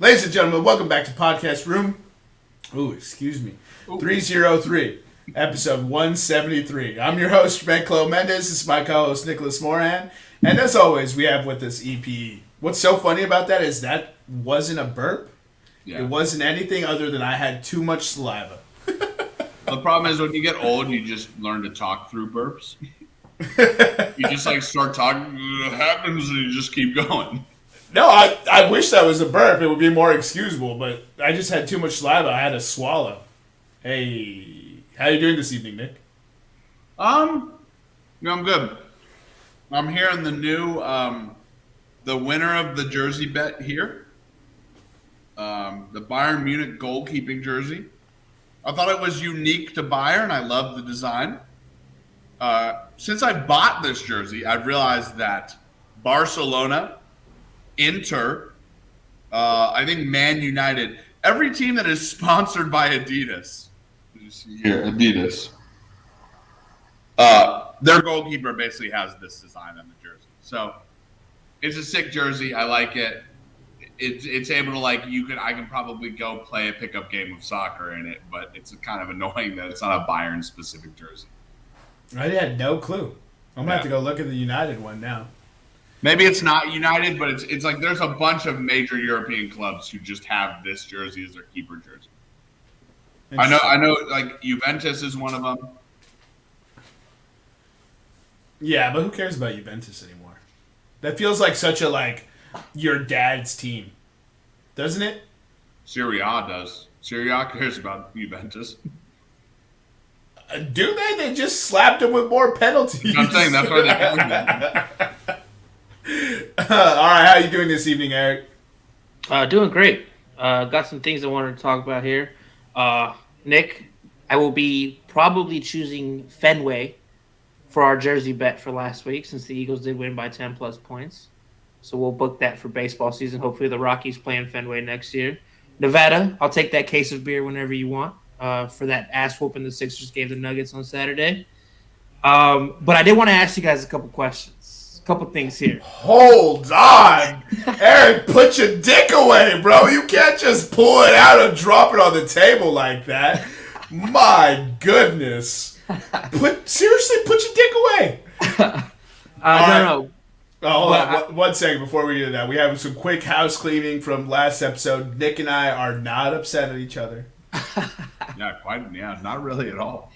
Ladies and gentlemen, welcome back to Podcast Room. 303, episode 173. I'm your host, Jermaine Mendez. This is my co-host, Nicholas Moran. And as always, we have with us EPE. What's so funny about that is that wasn't a burp. Yeah. It wasn't anything other than I had too much saliva. The problem is when you get old, you just learn to talk through burps. You just start talking, it happens, and you just keep going. No, I wish that was a burp. It would be more excusable, but I just had too much saliva. I had to swallow. Hey, how you doing this evening, Nick? I'm good. I'm here in the new, the winner of the jersey bet here. The Bayern Munich goalkeeping jersey. I thought it was unique to Bayern. I love the design. Since I bought this jersey, I've realized that Barcelona, Inter, I think Man United, every team that is sponsored by Adidas. You see here, Adidas. Their goalkeeper basically has this design on the jersey. So it's a sick jersey. I like it. It's able to I can probably go play a pickup game of soccer in it, but it's kind of annoying that it's not a Bayern specific jersey. I had no clue. I'm gonna have to go look at the United one now. Maybe it's not United, but it's like there's a bunch of major European clubs who just have this jersey as their keeper jersey. I know, like Juventus is one of them. Yeah, but who cares about Juventus anymore? That feels like such a your dad's team, doesn't it? Serie A does. Serie A cares about Juventus. Do they? They just slapped him with more penalties. I'm saying that's why they have them. All right, how are you doing this evening, Eric? Doing great. Got some things I wanted to talk about here. Nick, I will be probably choosing Fenway for our jersey bet for last week since the Eagles did win by 10 plus points. So we'll book that for baseball season. Hopefully the Rockies play in Fenway next year. Nevada, I'll take that case of beer whenever you want for that ass whooping the Sixers gave the Nuggets on Saturday. But I did want to ask you guys a couple questions. Couple things here. Hold on. Eric, put your dick away, bro. You can't just pull it out and drop it on the table like that. My goodness. Seriously, put your dick away. No. Oh, hold on. One second before we do that. We have some quick house cleaning from last episode. Nick and I are not upset at each other. Not really at all.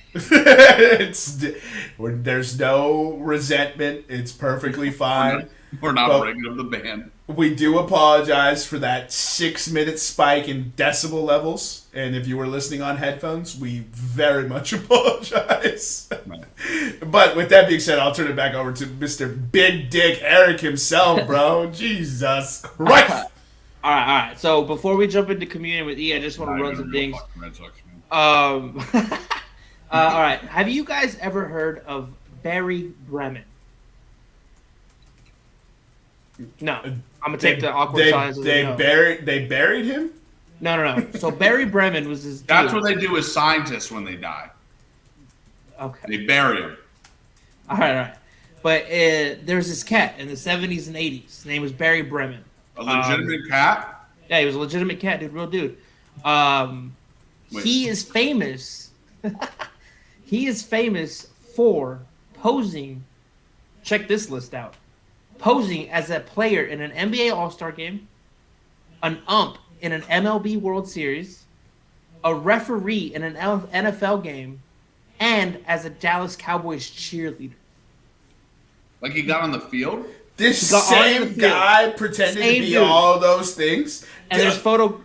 There's no resentment. It's perfectly fine. We're not breaking up the band. We do apologize for that 6-minute spike in decibel levels. And if you were listening on headphones, we very much apologize. Right. But with that being said, I'll turn it back over to Mr. Big Dick Eric himself, bro. Jesus Christ. All right. So before we jump into communion with E, I just want to run some things. All right. Have you guys ever heard of Barry Bremen? No. I'm gonna take the awkward silence. They buried him? No. So Barry Bremen was his. That's what they do with scientists when they die. Okay. They bury him. All right. But there was this cat in the 70s and 80s. His name was Barry Bremen. A legitimate cat? Yeah, he was a legitimate cat, dude. Real dude. He is famous. He is famous for posing. Check this list out. Posing as a player in an NBA All-Star game, an ump in an MLB World Series, a referee in an NFL game, and as a Dallas Cowboys cheerleader. Like he got on the field? This same guy pretended to be all those things? And there's photo...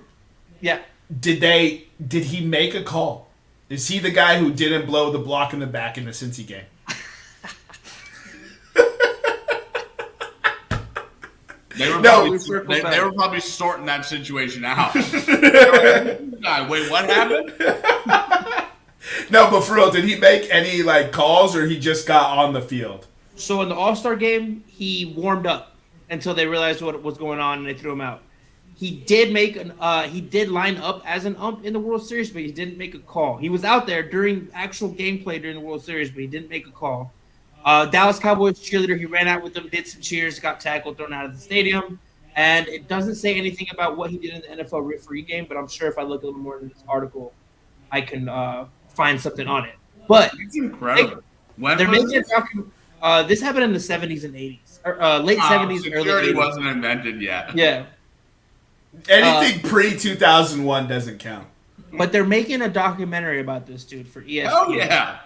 Yeah. Did he make a call? Is he the guy who didn't blow the block in the back in the Cincy game? They were probably sorting that situation out. Wait, what happened? No, but for real, did he make any calls or he just got on the field? So in the All-Star game, he warmed up until they realized what was going on and they threw him out. He did line up as an ump in the World Series, but he didn't make a call. He was out there during actual gameplay during the World Series, but he didn't make a call. Dallas Cowboys cheerleader, he ran out with them, did some cheers, got tackled, thrown out of the stadium, And it doesn't say anything about what he did in the NFL referee game, but I'm sure if I look a little more into this article, I can find something on it. But It's incredible. When they're was making this? a document. This happened in the 70s and 80s, or late 70s, early Security 80s. wasn't invented yet. Yeah, Anything pre 2001 doesn't count. but they're making a documentary about this dude for ESPN. Oh yeah.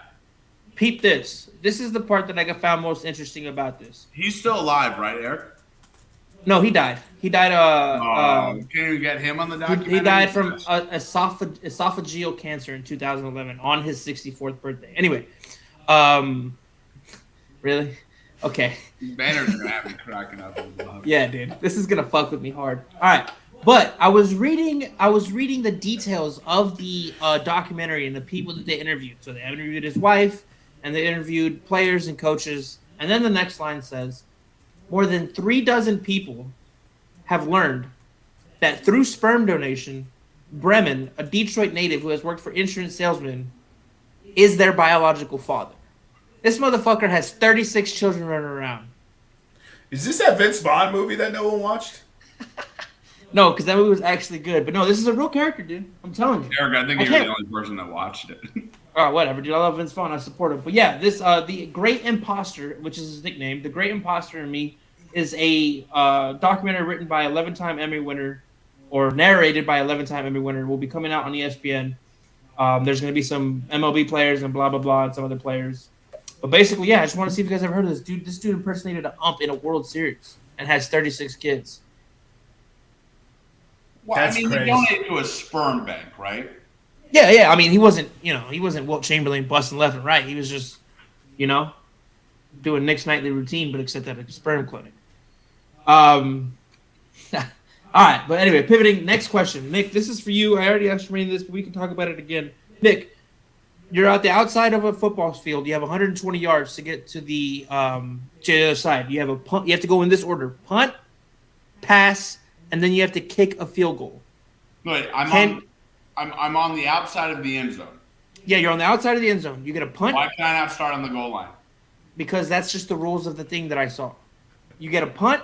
Peep this. This is the part that I found most interesting about this. He's still alive, right, Eric? No, he died. He died. Can you get him on the documentary? He died from esophageal cancer in 2011 on his 64th birthday. Anyway, really? Okay. Banner's gonna have me cracking up. Yeah, dude, this is gonna fuck with me hard. All right, but I was reading the details of the documentary and the people that they interviewed. So they interviewed his wife, and they interviewed players and coaches. And then the next line says, more than 36 people have learned that through sperm donation, Bremen, a Detroit native who has worked for insurance salesmen, is their biological father. This motherfucker has 36 children running around. Is this that Vince Vaughn movie that no one watched? No, because that movie was actually good. But no, this is a real character, dude. I'm telling you. Eric, I think you're the only person that watched it. Oh, whatever, dude. I love Vince Vaughn. I support him. But yeah, this the Great Imposter, which is his nickname, The Great Imposter in Me, is a documentary written by 11-time Emmy winner, or narrated by 11-time Emmy winner. Will be coming out on ESPN. There's going to be some MLB players and blah blah blah and some other players. But basically, yeah, I just want to see if you guys ever heard of this dude. This dude impersonated an ump in a World Series and has 36 kids. Well, That's I mean, crazy. he donated to a sperm bank, right? Yeah. I mean, he wasn't Wilt Chamberlain busting left and right. He was just, doing Nick's nightly routine, but except at a sperm clinic. All right, but anyway, pivoting. Next question, Nick. This is for you. I already asked Jermaine this, but we can talk about it again. Nick, you're out the outside of a football field. You have 120 yards to get to the other side. You have a punt. You have to go in this order: punt, pass, and then you have to kick a field goal. Wait, I'm on the outside of the end zone. Yeah, you're on the outside of the end zone. You get a punt. Why can't I not start on the goal line? Because that's just the rules of the thing that I saw. You get a punt.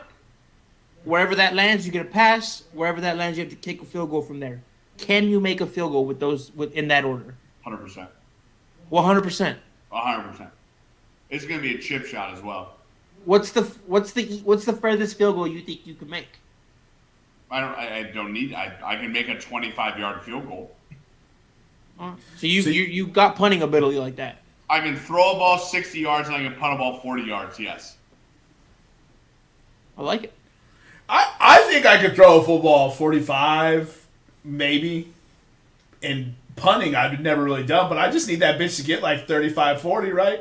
Wherever that lands, you get a pass. Wherever that lands, you have to kick a field goal from there. Can you make a field goal with those in that order? 100%. 100%. 100%. It's going to be a chip shot as well. What's the furthest field goal you think you could make? I can make a 25-yard field goal. So you got punting ability like that. I can throw a ball 60 yards and I can punt a ball 40 yards. Yes. I like it. I think I could throw a football 45, maybe. And punting, I've never really done, but I just need that bitch to get like 35, 40, right?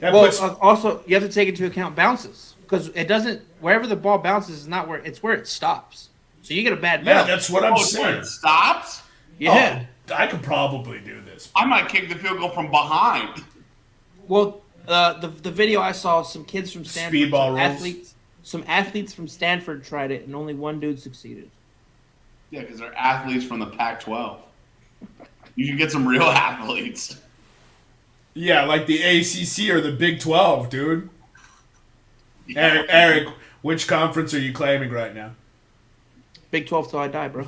Also, you have to take into account bounces. Because it doesn't, wherever the ball bounces is not where it stops. So you get a bad bounce. Yeah, that's what I'm saying. It stops? Yeah. Oh, I could probably do this. I might kick the field goal from behind. Well, the video I saw, some kids from Stanford, Speedball rules. some athletes from Stanford tried it, and only one dude succeeded. Yeah, because they're athletes from the Pac-12. You should get some real athletes. Yeah, like the ACC or the Big 12, dude. Yeah. Eric, which conference are you claiming right now? Big 12 till I die, bro.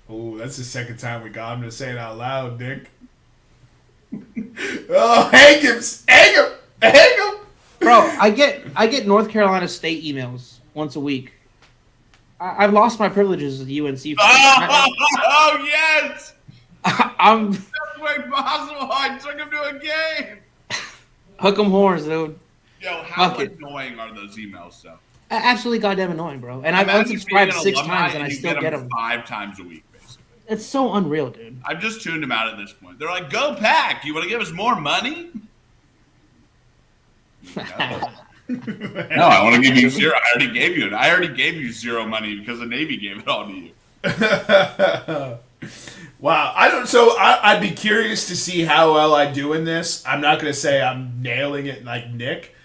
Oh, that's the second time we got him to say it out loud, Nick. Oh, hang him! Bro, I get North Carolina State emails once a week. I've lost my privileges as a UNC fan. Oh, yes! I'm Best way possible. I took him to a game. hook 'em horns, dude. Yo, how Fuck it. annoying are those emails, though? Absolutely goddamn annoying, bro. And I've Imagine being unsubscribed an 6 alumni times, and I you still get them. 5 times a week, basically. It's so unreal, dude. I've just tuned them out at this point. They're like, "Go Pack! You want to give us more money?" No, I want to give you 0. I already gave you it. I already gave you 0 money because the Navy gave it all to you. Wow, I'd be curious to see how well I do in this. I'm not going to say I'm nailing it like Nick.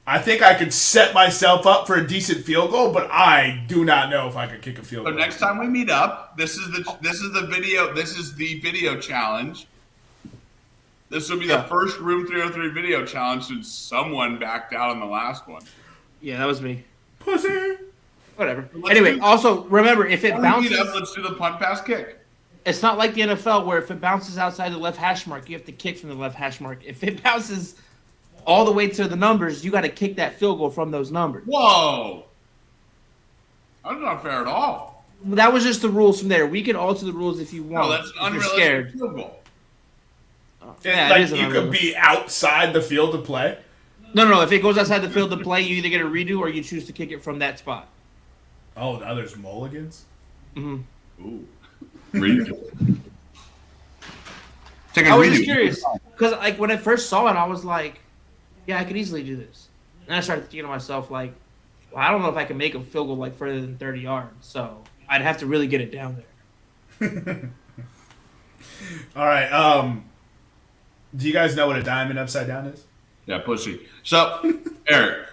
I think I could set myself up for a decent field goal, but I do not know if I could kick a field So goal. next time we meet up, this is the video challenge. This will be the first Room 303 video challenge since someone backed out on the last one. Yeah, that was me. Pussy. Whatever. Anyway, also remember if it bounces, let's do the punt, pass, kick. it's not like the NFL where if it bounces outside the left hash mark, you have to kick from the left hash mark. If it bounces all the way to the numbers, you got to kick that field goal from those numbers. Whoa, that's not fair at all. That was just the rules from there. We can alter the rules if you want. No, that's an if you're scared. unrealistic field goal. Yeah, like you could be outside the field to play. No. If it goes outside the field to play, you either get a redo or you choose to kick it from that spot. Oh, now there's mulligans? Mm-hmm. Ooh. Redo. I was just curious. Because like when I first saw it, I was like, yeah, I could easily do this. And I started thinking to myself, like, well, I don't know if I can make a field goal like further than 30 yards. So I'd have to really get it down there. All right. Do you guys know what a diamond upside down is? Yeah, pussy. So, Eric,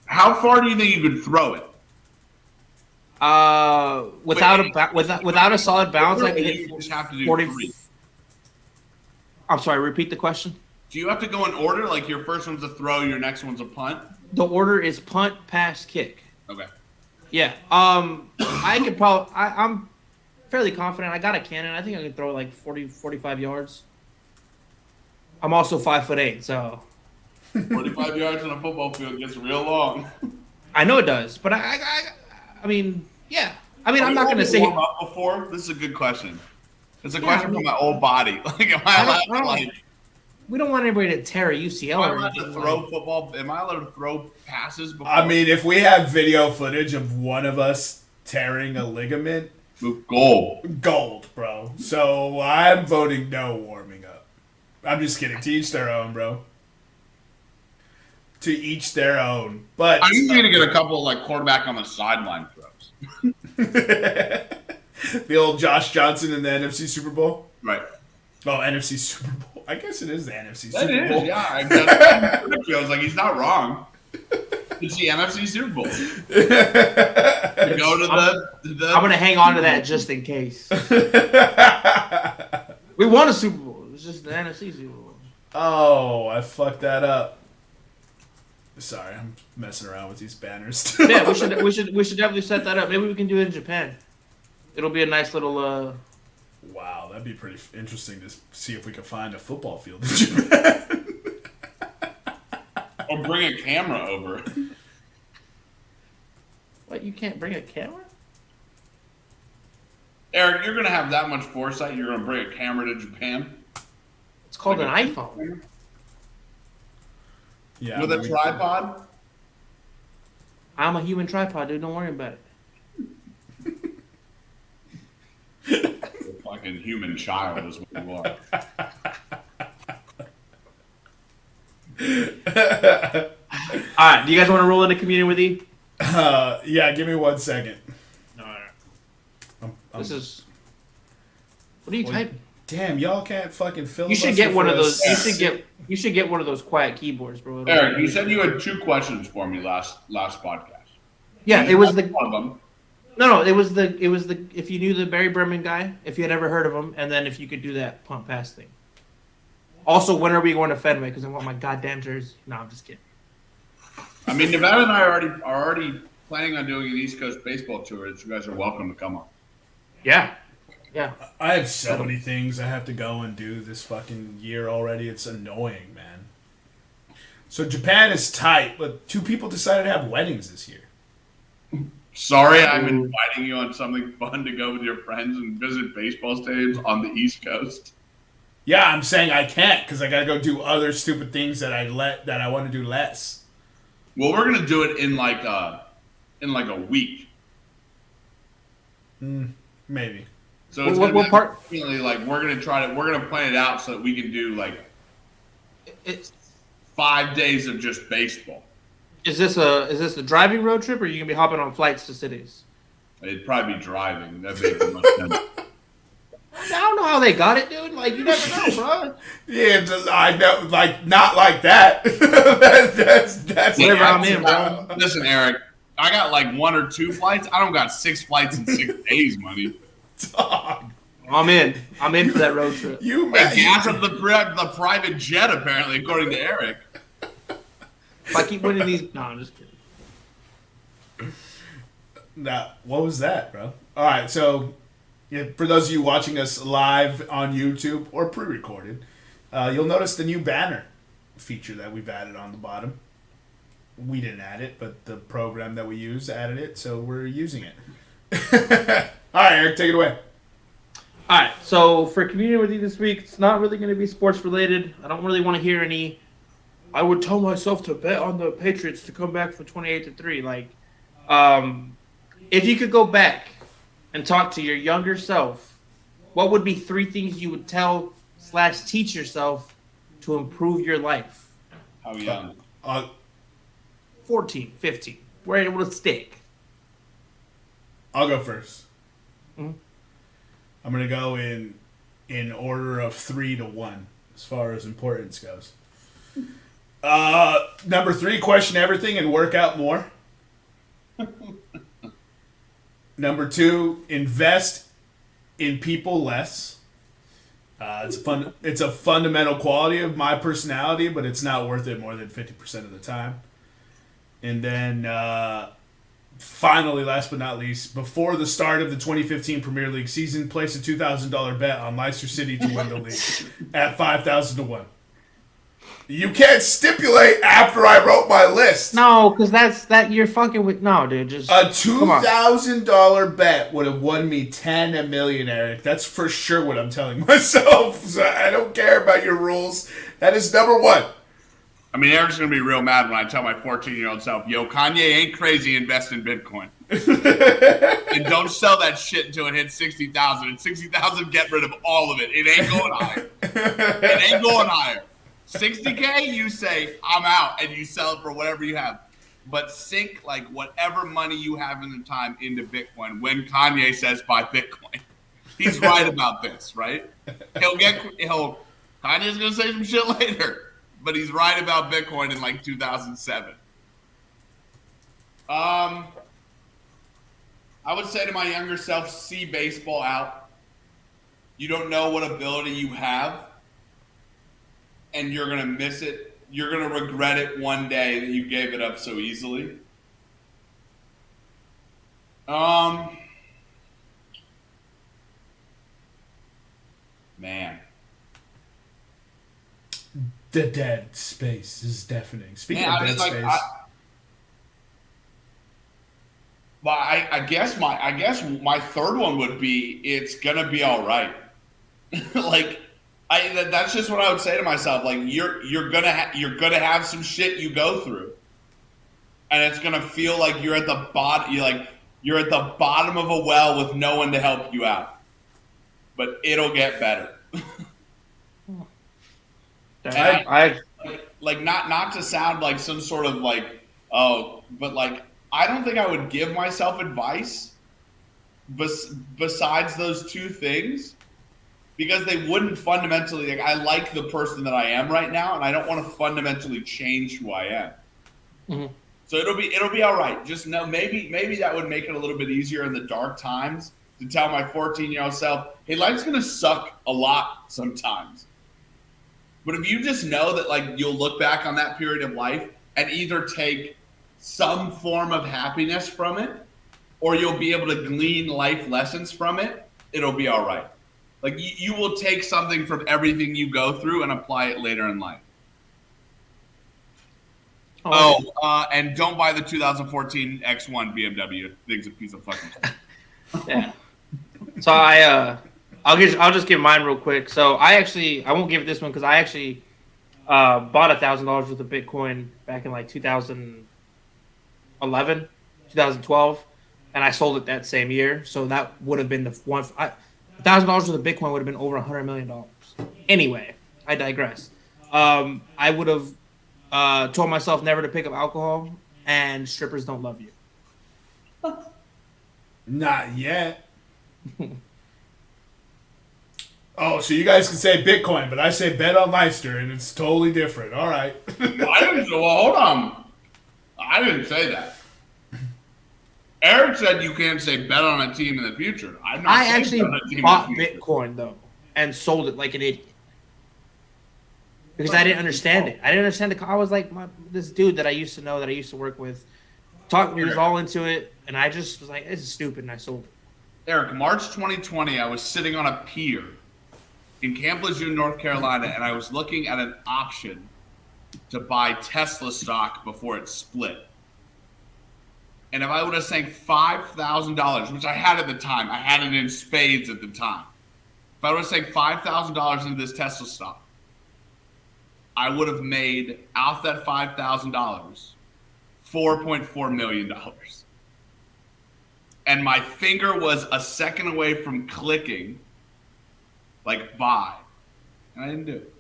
how far do you think you could throw it? Without a solid bounce, I can hit You just have to do 40. 3. I'm sorry. Repeat the question. Do you have to go in order? Like your first one's a throw, your next one's a punt? The order is punt, pass, kick. Okay. Yeah. I could probably. I'm fairly confident. I got a cannon. I think I can throw like 40, 45 yards. I'm also 5'8", so 45 yards on a football field gets real long. I know it does. But I mean, yeah. I mean, I'm not going to say. Warm up before? This is a good question. It's a question from my old body. Like, am I allowed to, like? We don't want anybody to tear a UCL. Am I allowed to throw football? Am I allowed to throw passes before? I mean, if we have video footage of one of us tearing a ligament, gold, bro. So I'm voting no warming up. I'm just kidding. To each their own, bro. To each their own. But I need to get a couple of like quarterback on the sideline throws. The old Josh Johnson in the NFC Super Bowl. Right. Oh, NFC Super Bowl. I guess it is the NFC That Super is, Bowl. yeah. I was like, he's not wrong. It's the NFC Super Bowl. Go to the. I'm gonna hang on to that just in case. We won a Super Bowl. It's just the NFC Super Bowl. Oh, I fucked that up. Sorry, I'm messing around with these banners. Yeah, we should definitely set that up. Maybe we can do it in Japan. It'll be a nice little. Wow, that'd be pretty interesting to see if we can find a football field in Japan. Or bring a camera over. What? You can't bring a camera? Eric, you're gonna have that much foresight. You're gonna bring a camera to Japan. It's called an iPhone. Yeah, with a tripod. I'm a human tripod, dude. Don't worry about it. Fucking human child is what you are. All right. Do you guys want to roll into communion with E? Yeah, give me 1 second. All right. What are you typing? Damn, y'all can't fucking filibuster. You should get one of those. Yeah. You should get one of those quiet keyboards, bro. Eric, you said you had 2 questions for me last podcast. Yeah, it was the one of them. No, it was the if you knew the Barry Berman guy, if you had ever heard of him, and then if you could do that pump pass thing. Also, when are we going to Fenway? Because I want my goddamn jersey. No, I'm just kidding. I mean, Nevada and I are already planning on doing an East Coast baseball tour. You guys are welcome to come on. Yeah. I have so many things I have to go and do this fucking year already. It's annoying, man. So Japan is tight, but 2 people decided to have weddings this year. Sorry, I'm inviting you on something fun to go with your friends and visit baseball stadiums on the East Coast. Yeah, I'm saying I can't because I gotta go do other stupid things that I want to do less. Well, we're gonna do it in like a week. Maybe. So it's what part? Like we're gonna plan it out so that we can do like it's 5 days of just baseball. Is this a driving road trip, or are you gonna be hopping on flights to cities? It'd probably be driving. That makes much sense. I don't know how they got it, dude. Like you never know, bro. Yeah, I know, like not like that. that's whatever I'm in, bro. Listen, Eric, I got like 1 or 2 flights. I don't got 6 flights in 6 days, money. Dog. I'm in for that road trip. You man, gas up the private jet, apparently, according to Eric. If I keep winning these, no, I'm just kidding. Now, what was that, bro? All right, so yeah, for those of you watching us live on YouTube or pre-recorded, you'll notice the new banner feature that we've added on the bottom. We didn't add it, but the program that we use added it, so we're using it. All right, Eric, take it away. All right, so for communion with you this week, it's not really going to be sports related. I don't really want to hear any. I would tell myself to bet on the Patriots to come back from 28-3. Like, if you could go back and talk to your younger self, what would be 3 things you would tell / teach yourself to improve your life? How young? 14, 15. We're able to stick. I'll go first. Mhm. I'm gonna go in order of 3 to 1 as far as importance goes. Number 3, question everything and work out more. Number 2, invest in people less. It's a fundamental quality of my personality, but it's not worth it more than 50% of the time. And then finally, last but not least, before the start of the 2015 Premier League season, place a $2,000 bet on Leicester City to win the league at 5,000 to 1. You can't stipulate after I wrote my list. No, because you're fucking with. No, dude, just A $2,000 bet would have won me 10 million, Eric. That's for sure what I'm telling myself. So I don't care about your rules. That is number 1. I mean, Eric's going to be real mad when I tell my 14-year-old self, yo, Kanye ain't crazy, invest in Bitcoin. And don't sell that shit until it hits 60,000. And 60,000, get rid of all of it. It ain't going higher. It ain't going higher. 60K, you say, I'm out, and you sell it for whatever you have. But sink, like, whatever money you have in the time into Bitcoin when Kanye says buy Bitcoin. He's right about this, right? Kanye's going to say some shit later. But he's right about Bitcoin in like 2007. I would say to my younger self, see baseball out. You don't know what ability you have, and you're going to miss it. You're going to regret it one day that you gave it up so easily. Man. The dead space is deafening. Speaking of dead space, I guess my third one would be it's gonna be all right. That's just what I would say to myself. Like you're gonna have some shit you go through, and it's gonna feel like you're at the bottom. You're at the bottom of a well with no one to help you out, but it'll get better. Not to sound like some sort of but I don't think I would give myself advice besides those 2 things, because they wouldn't fundamentally, I like the person that I am right now, and I don't want to fundamentally change who I am. Mm-hmm. So it'll be all right. Just know maybe that would make it a little bit easier in the dark times to tell my 14-year-old self, hey, life's gonna suck a lot sometimes. But if you just know that you'll look back on that period of life and either take some form of happiness from it, or you'll be able to glean life lessons from it, it'll be all right. You will take something from everything you go through and apply it later in life. And don't buy the 2014 X1 BMW. Thing's a piece of fucking shit. Yeah. So I'll just give mine real quick. So I won't give this one because I actually bought $1,000 worth of Bitcoin back in 2011, 2012, and I sold it that same year. So that would have been the one. $1,000 worth of Bitcoin would have been over $100 million. Anyway, I digress. I would have told myself never to pick up alcohol, and strippers don't love you. Not yet. Oh, so you guys can say Bitcoin, but I say bet on Leicester, and it's totally different. All right. Hold on. I didn't say that. Eric said you can't say bet on a team in the future. I actually bought Bitcoin, though, and sold it like an idiot. Because I didn't understand it. I didn't understand I was like, this dude that I used to know, that I used to work with, We was all into it, and I just was like, "This is stupid," and I sold it. Eric, March 2020, I was sitting on a pier in Camp Lejeune, North Carolina, and I was looking at an option to buy Tesla stock before it split. And if I would have sank $5,000, which I had at the time, I had it in spades at the time. If I would have sank $5,000 into this Tesla stock, I would have made out that $5,000 $4.4 million. And my finger was a second away from clicking, like buy, and I didn't do it.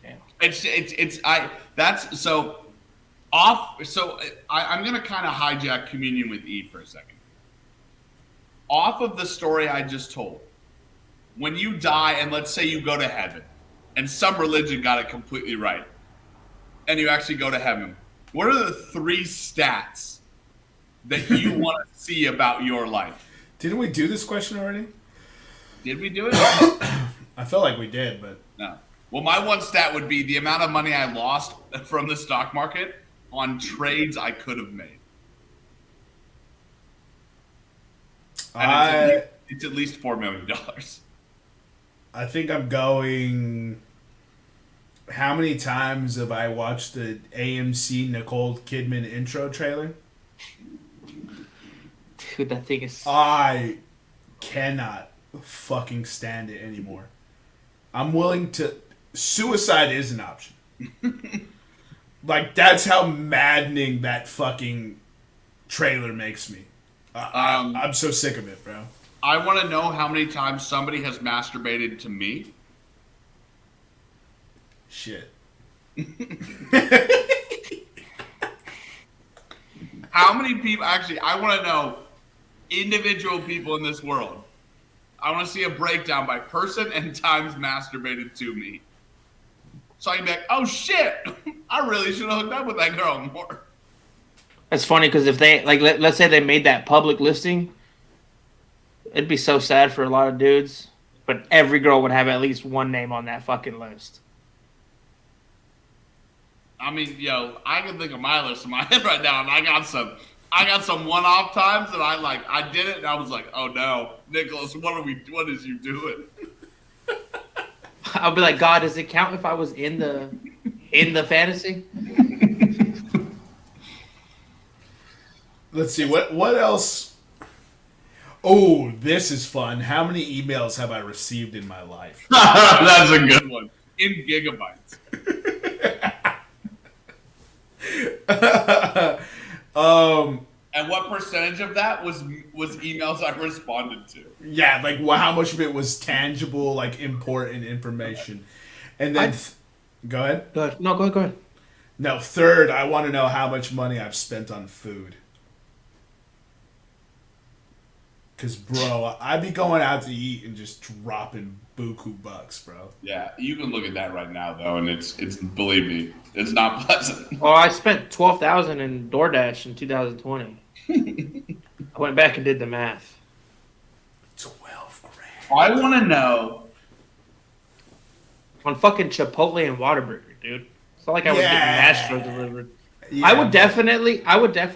Damn. I'm gonna kind of hijack communion with E for a second. Off of the story I just told, when you die and let's say you go to heaven, and some religion got it completely right, and you actually go to heaven, what are the 3 stats that you want to see about your life? Didn't we do this question already? Did we do it? I felt like we did, but No. Well, my one stat would be the amount of money I lost from the stock market on trades I could have made. It's at least $4 million. I think I'm going. How many times have I watched the AMC Nicole Kidman intro trailer? Dude, that thing is. I cannot fucking stand it anymore. I'm willing to. Suicide is an option. Like, that's how maddening that fucking trailer makes me. I'm so sick of it, bro. I want to know how many times somebody has masturbated to me. Shit. How many people, actually, I want to know individual people in this world. I want to see a breakdown by person and times masturbated to me. So I can be like, oh shit, I really should have hooked up with that girl more. That's funny because if they, like, let's say they made that public listing, it'd be so sad for a lot of dudes. But every girl would have at least one name on that fucking list. I mean, yo, I can think of my list in my head right now, and I got some one-off times that I did it, and I was like, oh no, Nicholas, what is you doing? I'll be like, God, does it count if I was in the fantasy? Let's see, what else? Oh, this is fun. How many emails have I received in my life? That's a good one. In gigabytes. And what percentage of that was emails I responded to? Yeah, like how much of it was tangible, like important information? And then, go ahead. Go ahead. No, go ahead. No, third, I want to know how much money I've spent on food. Because, bro, I be going out to eat and just dropping buku bucks, bro. Yeah, you can look at that right now, though, and it's believe me, it's not pleasant. Well, I spent $12,000 in DoorDash in 2020. I went back and did the math. 12 grand. I want to know. On fucking Chipotle and Whataburger, dude. It's not like I was getting Nashville delivered. Yeah. I would definitely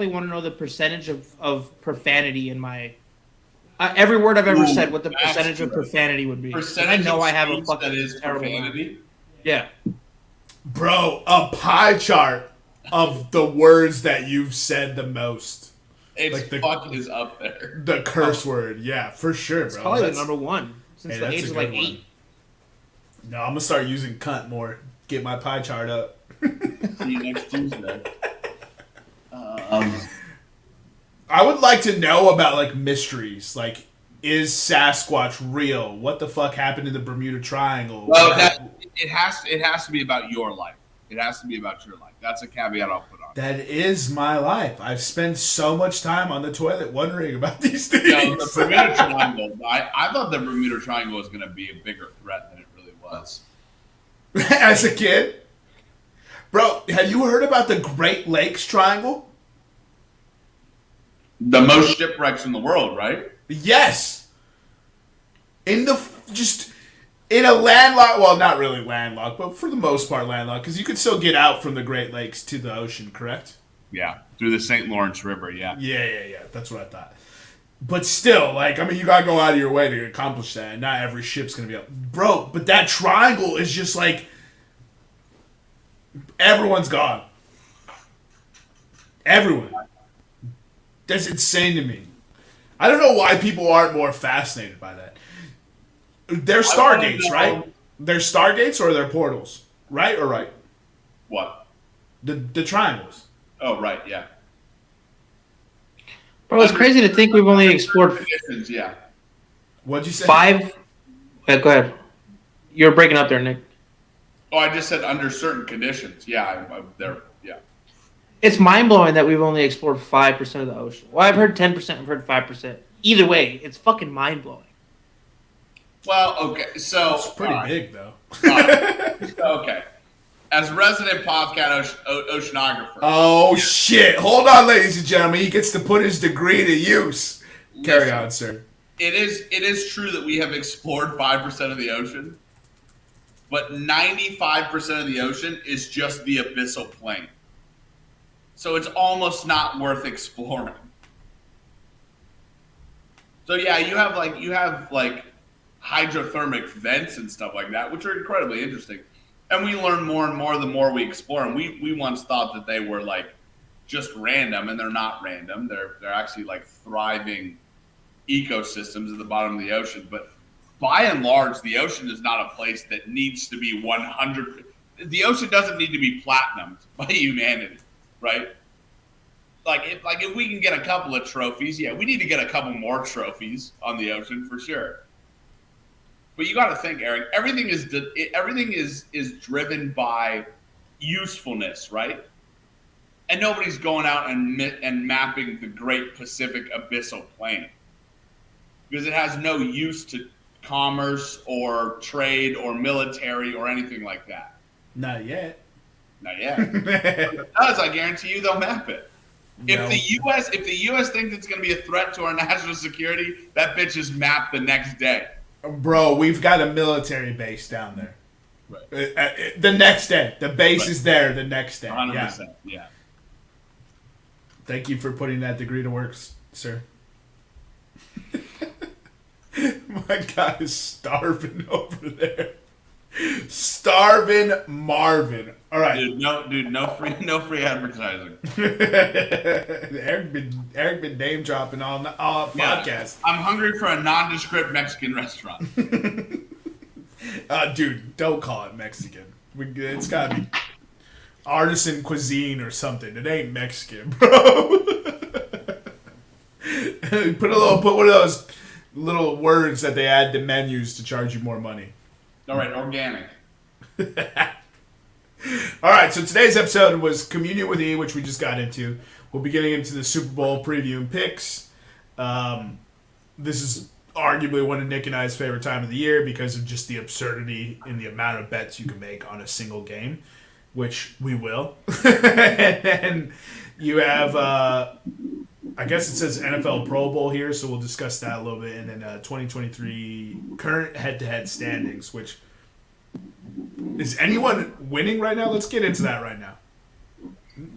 want to know the percentage of profanity in my... every word I've ever said, what the percentage of profanity would be. Percentage I know of I have a speech fucking that is terrible profanity. mouth. Yeah. Bro, a pie chart of the words that you've said the most. It's like fuck is up there. The curse word, yeah, for sure, bro. It's probably the number one since the that's age a of like good one. 8. No, I'm gonna start using cunt more. Get my pie chart up. See you next Tuesday. I would like to know about like mysteries, like is Sasquatch real? What the fuck happened in the Bermuda Triangle? Well, it has to be about your life. It has to be about your life. That's a caveat I'll put on. That is my life. I've spent so much time on the toilet wondering about these things. You know, the Bermuda Triangle. I thought the Bermuda Triangle was going to be a bigger threat than it really was. As a kid, bro, have you heard about the Great Lakes Triangle? The most shipwrecks in the world, right? Yes. In a landlocked, well, not really landlocked, but for the most part landlocked, because you could still get out from the Great Lakes to the ocean, correct? Yeah, through the St. Lawrence River. Yeah. Yeah. That's what I thought. But still, like, I mean, you gotta go out of your way to accomplish that, and not every ship's gonna be up. Bro, but that triangle is just like everyone's gone. Everyone. That's insane to me. I don't know why people aren't more fascinated by that. They're stargates, right? They're stargates or they're portals, right or right? What? The triangles. Oh, right. Yeah. Bro, it's crazy to think we've only explored Conditions, yeah. What'd you say? 5. Yeah, go ahead. You're breaking up there, Nick. Oh, I just said under certain conditions. Yeah, I'm there. Yeah. It's mind blowing that we've only explored 5% of the ocean. Well, I've heard 10%. I've heard 5%. Either way, it's fucking mind blowing. Well, okay, so It's pretty big, though. Okay, as resident podcast oceanographer. Oh, shit. Hold on, ladies and gentlemen. He gets to put his degree to use. Carry on, sir. It is true that we have explored 5% of the ocean, but 95% of the ocean is just the abyssal plain. So it's almost not worth exploring. So yeah, you have like hydrothermic vents and stuff like that, which are incredibly interesting. And we learn more and more the more we explore. And we once thought that they were like just random, and they're not random. They're actually like thriving ecosystems at the bottom of the ocean. But by and large, the ocean is not a place that needs to be 100. The ocean doesn't need to be platinumed by humanity, right? Like if we can get a couple of trophies, yeah, we need to get a couple more trophies on the ocean for sure. But you got to think, Eric. Everything is driven by usefulness, right? And nobody's going out and mapping the Great Pacific Abyssal Plain because it has no use to commerce or trade or military or anything like that. Not yet. Not yet. If it does, I guarantee you they'll map it. No. If the U.S. thinks it's going to be a threat to our national security, that bitch is mapped the next day. Bro, we've got a military base down there. Right. The next day. The base is there the next day. 100%. Yeah. Thank you for putting that degree to work, sir. My guy is starving over there. Starving Marvin. All right. No free advertising. Eric been name dropping all podcast. I'm hungry for a nondescript Mexican restaurant. Dude, don't call it Mexican. It's gotta be artisan cuisine or something. It ain't Mexican, bro. Put one of those little words that they add to menus to charge you more money. All right, organic. All right, so today's episode was Communion with E, which we just got into. We'll be getting into the Super Bowl preview and picks. This is arguably one of Nick and I's favorite time of the year because of just the absurdity in the amount of bets you can make on a single game, which we will. And then you have, I guess it says NFL Pro Bowl here, so we'll discuss that a little bit. And then 2023 current head-to-head standings, which... Is anyone winning right now? Let's get into that right now.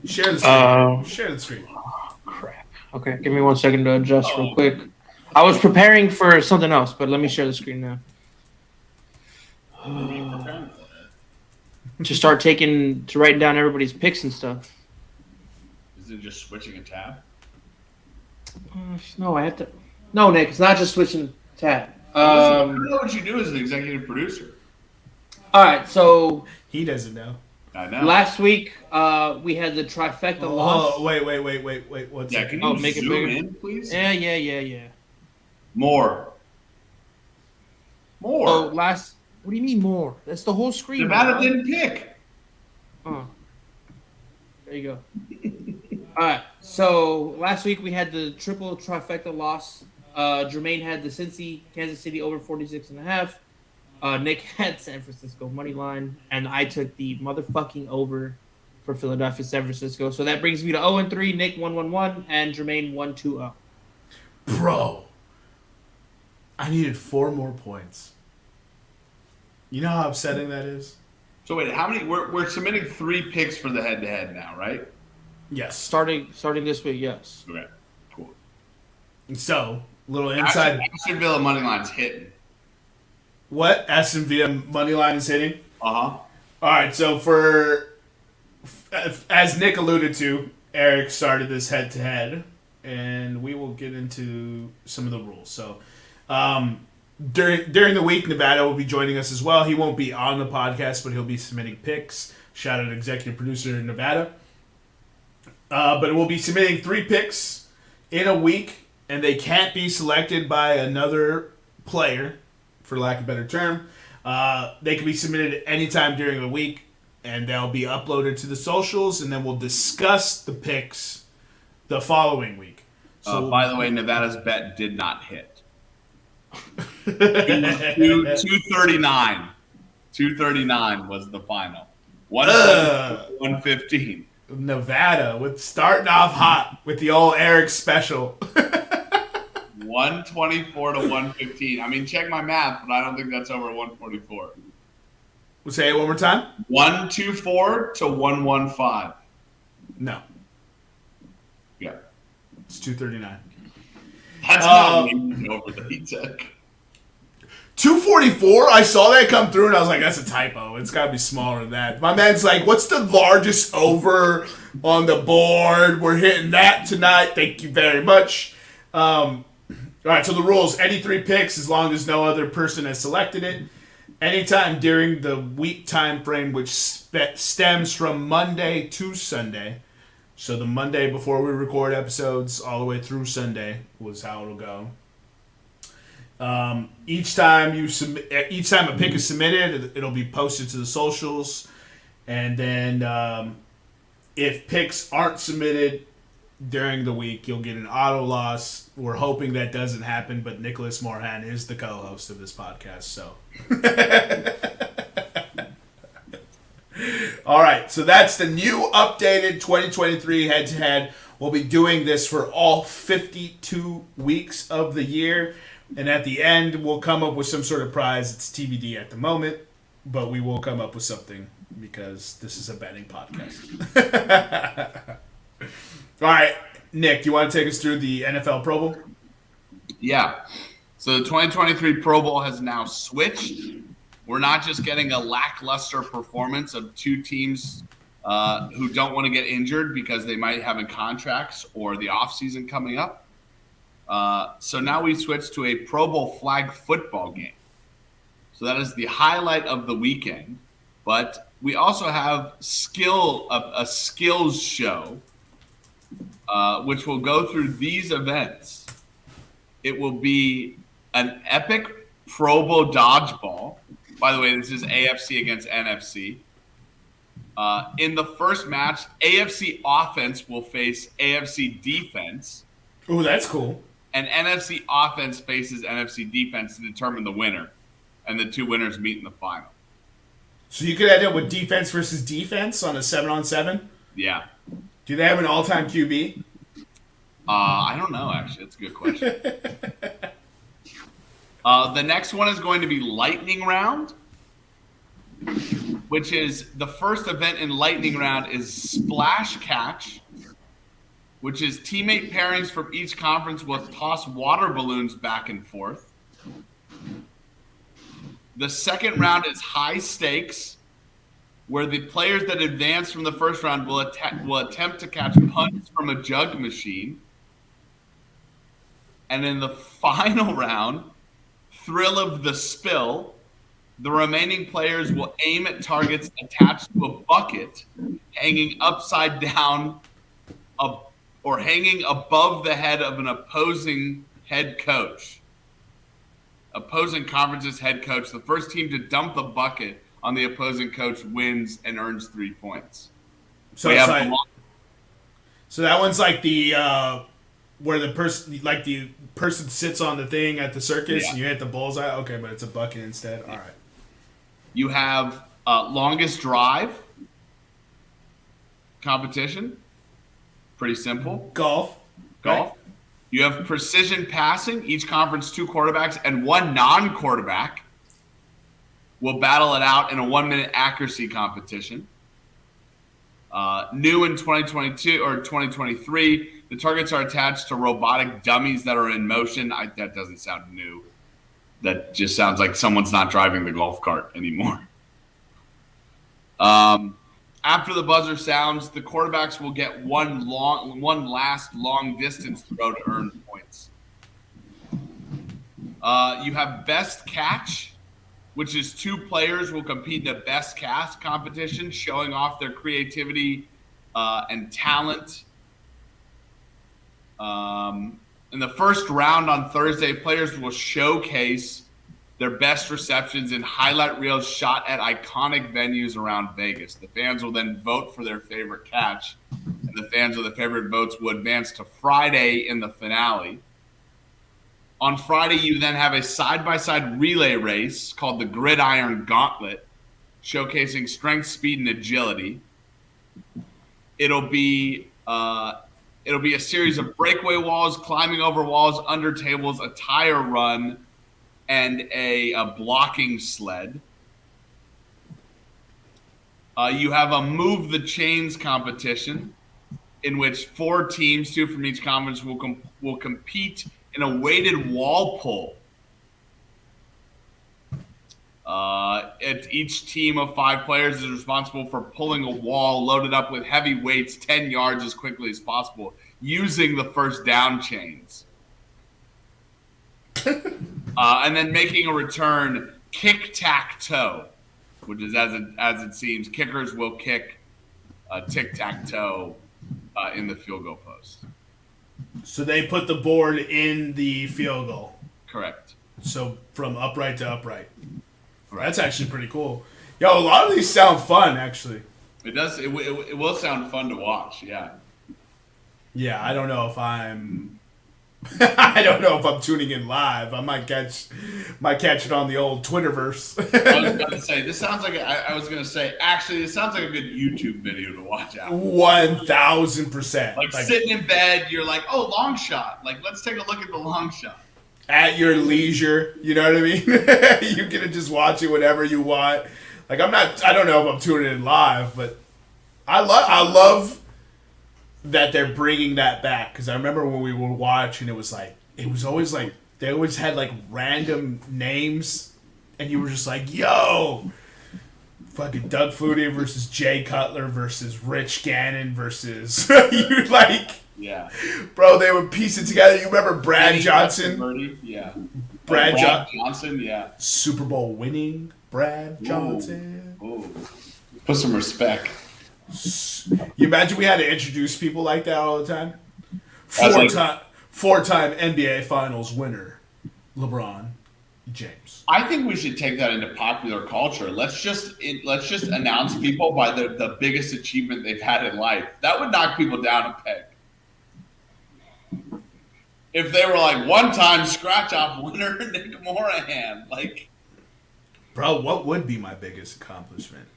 Share the screen. Share the screen. Oh, crap. Okay, give me 1 second to adjust real quick. I was preparing for something else, but let me share the screen now. To write down everybody's picks and stuff. Is it just switching a tab? No, I have to. No, Nick, it's not just switching tab. I don't know what you do as an executive producer. All right, so he doesn't know. I know. Last week we had the trifecta loss. Oh, wait. What's yeah, that? can you make it zoom bigger? in, please? Yeah. More. Oh, what do you mean more? That's the whole screen. Nevada didn't pick. Oh. There you go. All right, so last week we had the triple trifecta loss. Jermaine had the Kansas City over 46.5. Nick had San Francisco money line, and I took the motherfucking over for Philadelphia, San Francisco. So that brings me to 0-3. Nick 1-1-1, and Jermaine 1-2-0. Bro, I needed 4 more points. You know how upsetting that is? So wait, how many? We're submitting 3 picks for the head-to-head now, right? Yes. Starting this week, yes. Okay, cool. So, little inside. Aston Villa money line's hitting. What? Aston Villa money line is hitting? Uh-huh. All right, so as Nick alluded to, Eric started this head-to-head, and we will get into some of the rules. So, during the week, Nevada will be joining us as well. He won't be on the podcast, but he'll be submitting picks. Shout out executive producer in Nevada. But we'll be submitting 3 picks in a week, and they can't be selected by another player, for lack of a better term. They can be submitted anytime during the week, and they'll be uploaded to the socials, and then we'll discuss the picks the following week. So, by the way, Nevada's bet did not hit. 239. 239 was the final. 115. Nevada with starting off hot with the old Eric special. 124 to 115. I mean, check my math, but I don't think that's over 144. We'll say it one more time. 124 to 115. No, Yeah. it's 239. That's not over that he took. 244. I saw that come through, and I was like, "That's a typo. It's got to be smaller than that." My man's like, "What's the largest over on the board? We're hitting that tonight. Thank you very much." All right. So the rules: any 3 picks, as long as no other person has selected it. Anytime during the week time frame, which stems from Monday to Sunday. So the Monday before we record episodes, all the way through Sunday was how it'll go. Each time a pick is submitted, it'll be posted to the socials, and then if picks aren't submitted during the week, you'll get an auto loss. We're hoping that doesn't happen, but Nicholas Morhan is the co-host of this podcast, so. All right, so that's the new updated 2023 head-to-head. We'll be doing this for all 52 weeks of the year. And at the end, we'll come up with some sort of prize. It's TBD at the moment, but we will come up with something because this is a betting podcast. All right, Nick, do you want to take us through the NFL Pro Bowl? Yeah. So the 2023 Pro Bowl has now switched. We're not just getting a lackluster performance of 2 teams who don't want to get injured because they might have contracts or the offseason coming up. So now we switch to a Pro Bowl flag football game. So that is the highlight of the weekend. But we also have a skills show, which will go through these events. It will be an epic Pro Bowl dodgeball. By the way, this is AFC against NFC. In the first match, AFC offense will face AFC defense. Oh, that's cool. And NFC offense faces NFC defense to determine the winner. And the 2 winners meet in the final. So you could end up with defense versus defense on a 7-on-7? Yeah. Do they have an all-time QB? I don't know, actually. That's a good question. The next one is going to be Lightning Round, which is the first event in Lightning Round is Splash Catch, which is teammate pairings from each conference will toss water balloons back and forth. The second round is High Stakes, where the players that advance from the first round will attempt to catch punts from a jug machine. And in the final round, Thrill of the Spill, the remaining players will aim at targets attached to a bucket hanging upside down or hanging above the head of an opposing head coach. Opposing conference's head coach. The first team to dump the bucket on the opposing coach wins and earns 3 points. So that one's like the where the person sits on the thing at the circus and you hit the bullseye. Okay, but it's a bucket instead. All right. You have longest drive competition. Pretty simple. Golf. Right? You have precision passing. Each conference 2 quarterbacks and 1 non-quarterback will battle it out in a 1-minute accuracy competition. New in 2022 or 2023, the targets are attached to robotic dummies that are in motion. That doesn't sound new. That just sounds like someone's not driving the golf cart anymore. After the buzzer sounds, the quarterbacks will get one last long distance throw to earn points. You have best catch, which is 2 players will compete in a best catch competition, showing off their creativity and talent. In the first round on Thursday, players will showcase their best receptions and highlight reels shot at iconic venues around Vegas. The fans will then vote for their favorite catch, and the fans with the favorite votes will advance to Friday in the finale. On Friday, you then have a side-by-side relay race called the Gridiron Gauntlet, showcasing strength, speed, and agility. It'll be a series of breakaway walls, climbing over walls, under tables, a tire run, and a blocking sled. You have a move the chains competition, in which 4 teams, 2 from each conference, will compete in a weighted wall pull. Each team of 5 players is responsible for pulling a wall loaded up with heavy weights 10 yards as quickly as possible using the first down chains. And then making a return, kick-tack-toe, which is, as it seems, kickers will kick tic-tac-toe in the field goal post. So they put the board in the field goal. Correct. So from upright to upright. Correct. That's actually pretty cool. Yo, a lot of these sound fun, actually. It does. It will sound fun to watch. Yeah. Yeah, I don't know if I'm. I don't know if I'm tuning in live. I might catch it on the old Twitterverse. I was going to say this sounds like actually, it sounds like a good YouTube video to watch out. 1,000%. Like sitting in bed, you're like, oh, long shot. Like, let's take a look at the long shot. At your leisure, you know what I mean? You can just watch it whenever you want. Like I don't know if I'm tuning in live, but I love that they're bringing that back, because I remember when we were watching, it was always like they always had like random names, and you were just like, yo, fucking Doug Flutie versus Jay Cutler versus Rich Gannon versus you like, yeah, bro, they would piece it together. You remember Brad Johnson? Yeah, Brad Johnson, yeah, Super Bowl winning Brad Johnson. Ooh. Put some respect. You imagine we had to introduce people like that all the time? Four-time NBA Finals winner, LeBron James. I think we should take that into popular culture. Let's just announce people by the biggest achievement they've had in life. That would knock people down a peg. If they were like one-time scratch-off winner, Nick Morahan, like, bro, what would be my biggest accomplishment?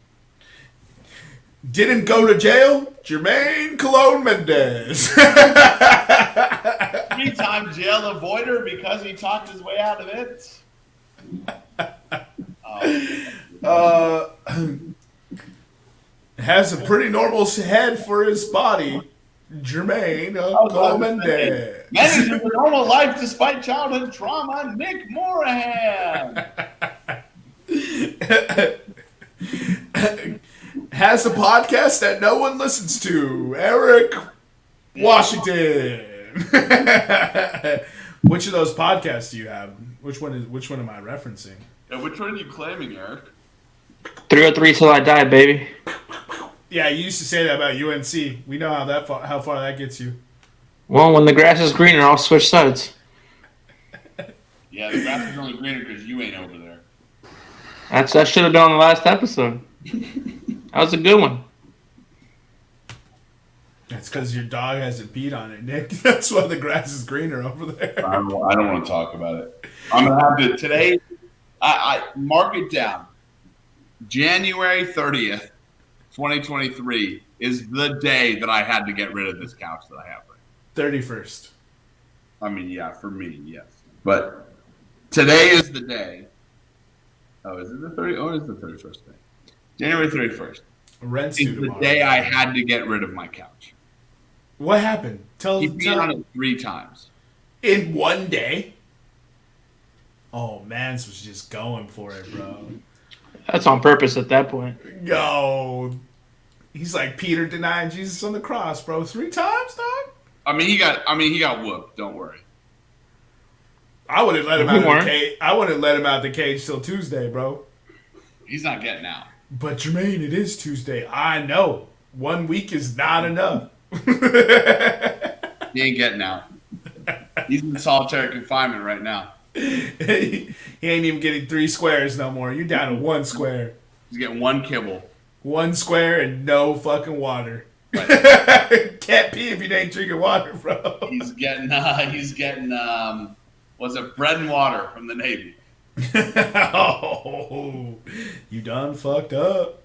Didn't go to jail, Jermaine Cologne Mendez. 3-time jail avoider because he talked his way out of it. Has a pretty normal head for his body, Jermaine Cologne Mendez. Manages a normal life despite childhood trauma, Nick Morahan. Has a podcast that no one listens to, Eric Washington. Which of those podcasts do you have? Which one am I referencing? Yeah, which one are you claiming, Eric? 303 till I die, baby. Yeah, you used to say that about UNC. We know how far that gets you. Well, when the grass is greener, I'll switch sides. Yeah, the grass is only greener because you ain't over there. I should have done on the last episode. That was a good one. That's because your dog hasn't peed on it, Nick. That's why the grass is greener over there. I don't want to talk about it. I'm going to have to today. I mark it down. January 30th, 2023 is the day that I had to get rid of this couch that I have right now. 31st. I mean, yeah, for me, yes. But today is the day. Oh, is it the 30th? Oh, it's the 31st day. January 31st. Rent's is due the tomorrow. day I had to get rid of my couch. What happened? He beat on it 3 times. In one day? Oh, Mans was just going for it, bro. That's on purpose at that point. Yo. He's like Peter denying Jesus on the cross, bro. 3 times, dog? I mean, he got whooped. Don't worry. I wouldn't let him out of the cage. I wouldn't let him out the cage till Tuesday, bro. He's not getting out. But Jermaine, it is Tuesday. I know. 1 week is not enough. He ain't getting out. He's in solitary confinement right now. He ain't even getting 3 squares no more. You're down to 1 square. He's getting 1 kibble. 1 square and no fucking water. Right. Can't pee if you ain't drinking water, bro. He's getting was it bread and water from the Navy? Oh, you done fucked up.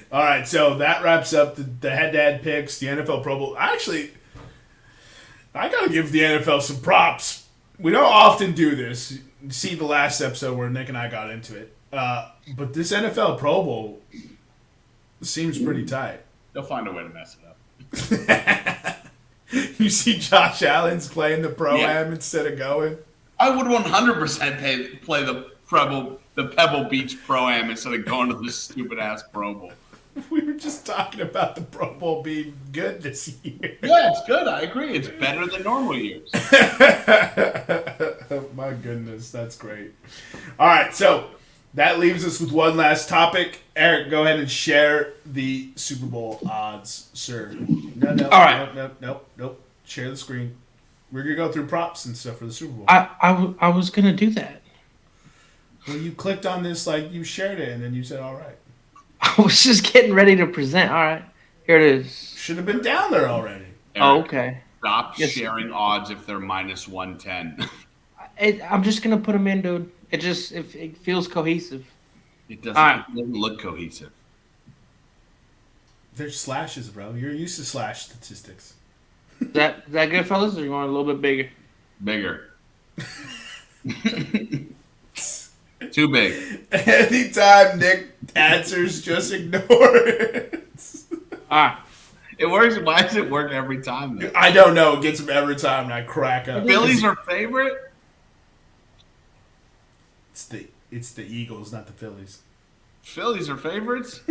All right, so that wraps up the head-to-head picks, the NFL Pro Bowl. Actually, I got to give the NFL some props. We don't often do this. See the last episode where Nick and I got into it. But this NFL Pro Bowl seems pretty tight. They'll find a way to mess it up. You see Josh Allen's playing the Pro-Am instead of going? I would 100% play the Pebble Beach Pro-Am instead of going to this stupid-ass Pro Bowl. We were just talking about the Pro Bowl being good this year. Yeah, it's good. I agree. It's better than normal years. My goodness, that's great. All right, so that leaves us with one last topic. Eric, go ahead and share the Super Bowl odds, sir. No. All right. Nope. Share the screen. We're going to go through props and stuff for the Super Bowl. I was going to do that. Well, you clicked on this, like, you shared it, and then you said, all right. I was just getting ready to present. All right. Here it is. Should have been down there already. Eric, okay. Stop sharing odds if they're minus 110. I'm just going to put them in, dude. It feels cohesive. It doesn't look cohesive. There's slashes, bro. You're used to slash statistics. Is that good, fellas? Or you want a little bit bigger? Bigger. Too big. Anytime Nick answers, just ignore it. All right. It works. Why does it work every time, though? I don't know. It gets him every time, and I crack up. Phillies are favorite? It's the Eagles, not the Phillies. Phillies are favorites?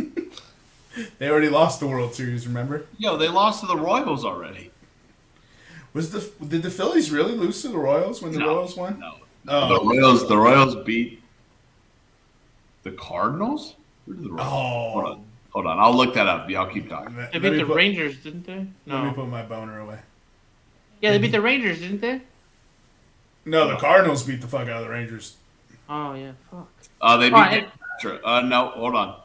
They already lost the World Series, remember? Yo, they lost to the Royals already. Did the Phillies really lose to the Royals when the Royals won? No. Oh. The Royals beat the Cardinals? Who did the Royals? Oh. Hold on. I'll look that up. Y'all keep talking. They beat the Rangers, didn't they? No. Let me put my boner away. Yeah, they beat the Rangers, didn't they? No, the Cardinals beat the fuck out of the Rangers. Oh, yeah. Fuck. They beat no, hold on.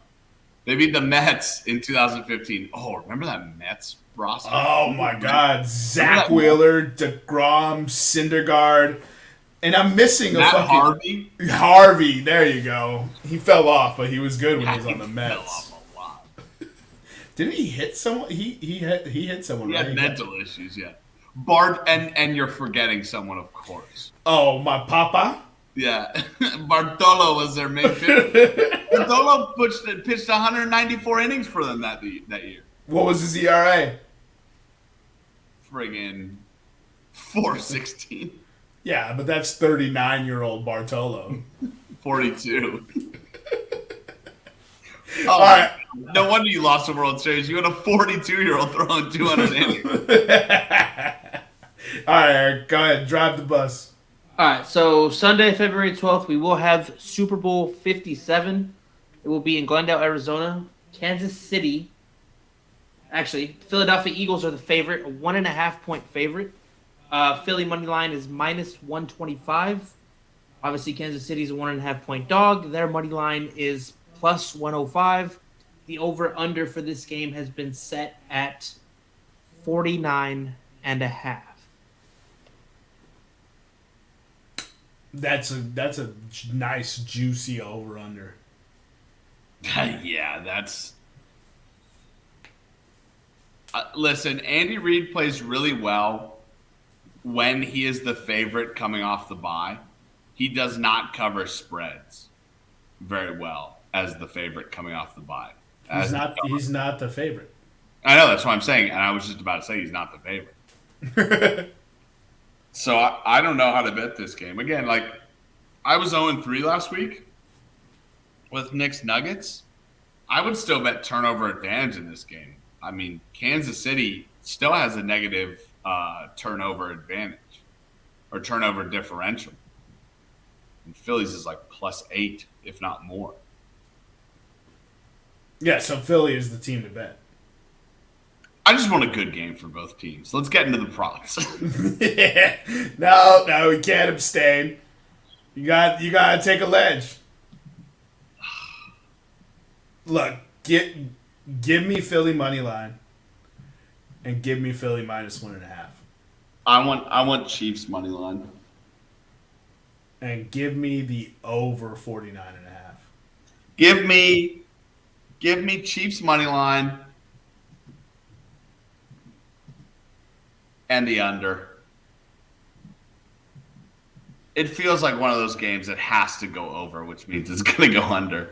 They beat the Mets in 2015. Oh, remember that Mets roster? Oh, my God. Zach Wheeler, DeGrom, Syndergaard. And I'm missing a fucking... Harvey. There you go. He fell off, but he was good when he was on the Mets. Fell off a lot. Didn't he hit someone? He hit someone, right? He had mental issues, yeah. Bart, and you're forgetting someone, of course. Oh, my papa? Yeah. Bartolo was their main pitcher. Bartolo pitched 194 innings for them that year. What was his ERA? Friggin' 4.16. Yeah, but that's 39-year-old Bartolo. 42. All right. No wonder you lost the World Series. You had a 42-year-old throwing 200 innings. All right, Eric, go ahead. Drive the bus. All right, so Sunday, February 12th, we will have Super Bowl 57. It will be in Glendale, Arizona. Kansas City. Actually, Philadelphia Eagles are the favorite, a 1.5-point favorite. Philly money line is minus 125. Obviously, Kansas City is a 1.5-point dog. Their money line is plus 105. The over/under for this game has been set at 49.5. That's a nice, juicy over/under. Yeah, that's... listen, Andy Reid plays really well when he is the favorite coming off the bye. He does not cover spreads very well as the favorite coming off the bye. He's not the favorite. I know, that's what I'm saying, and I was just about to say he's not the favorite. So I don't know how to bet this game. Again, like I was 0-3 last week with Knicks Nuggets. I would still bet turnover advantage in this game. I mean, Kansas City still has a negative turnover advantage or turnover differential. And Phillies is like +8, if not more. Yeah, so Philly is the team to bet. I just want a good game for both teams. Let's get into the props. Yeah. No, we can't abstain. You gotta take a ledge. Look, give me Philly money line, and give me Philly -1.5. I want Chiefs money line. And give me the over 49.5. Give me Chiefs money line and the under. It feels like one of those games that has to go over, which means it's going to go under.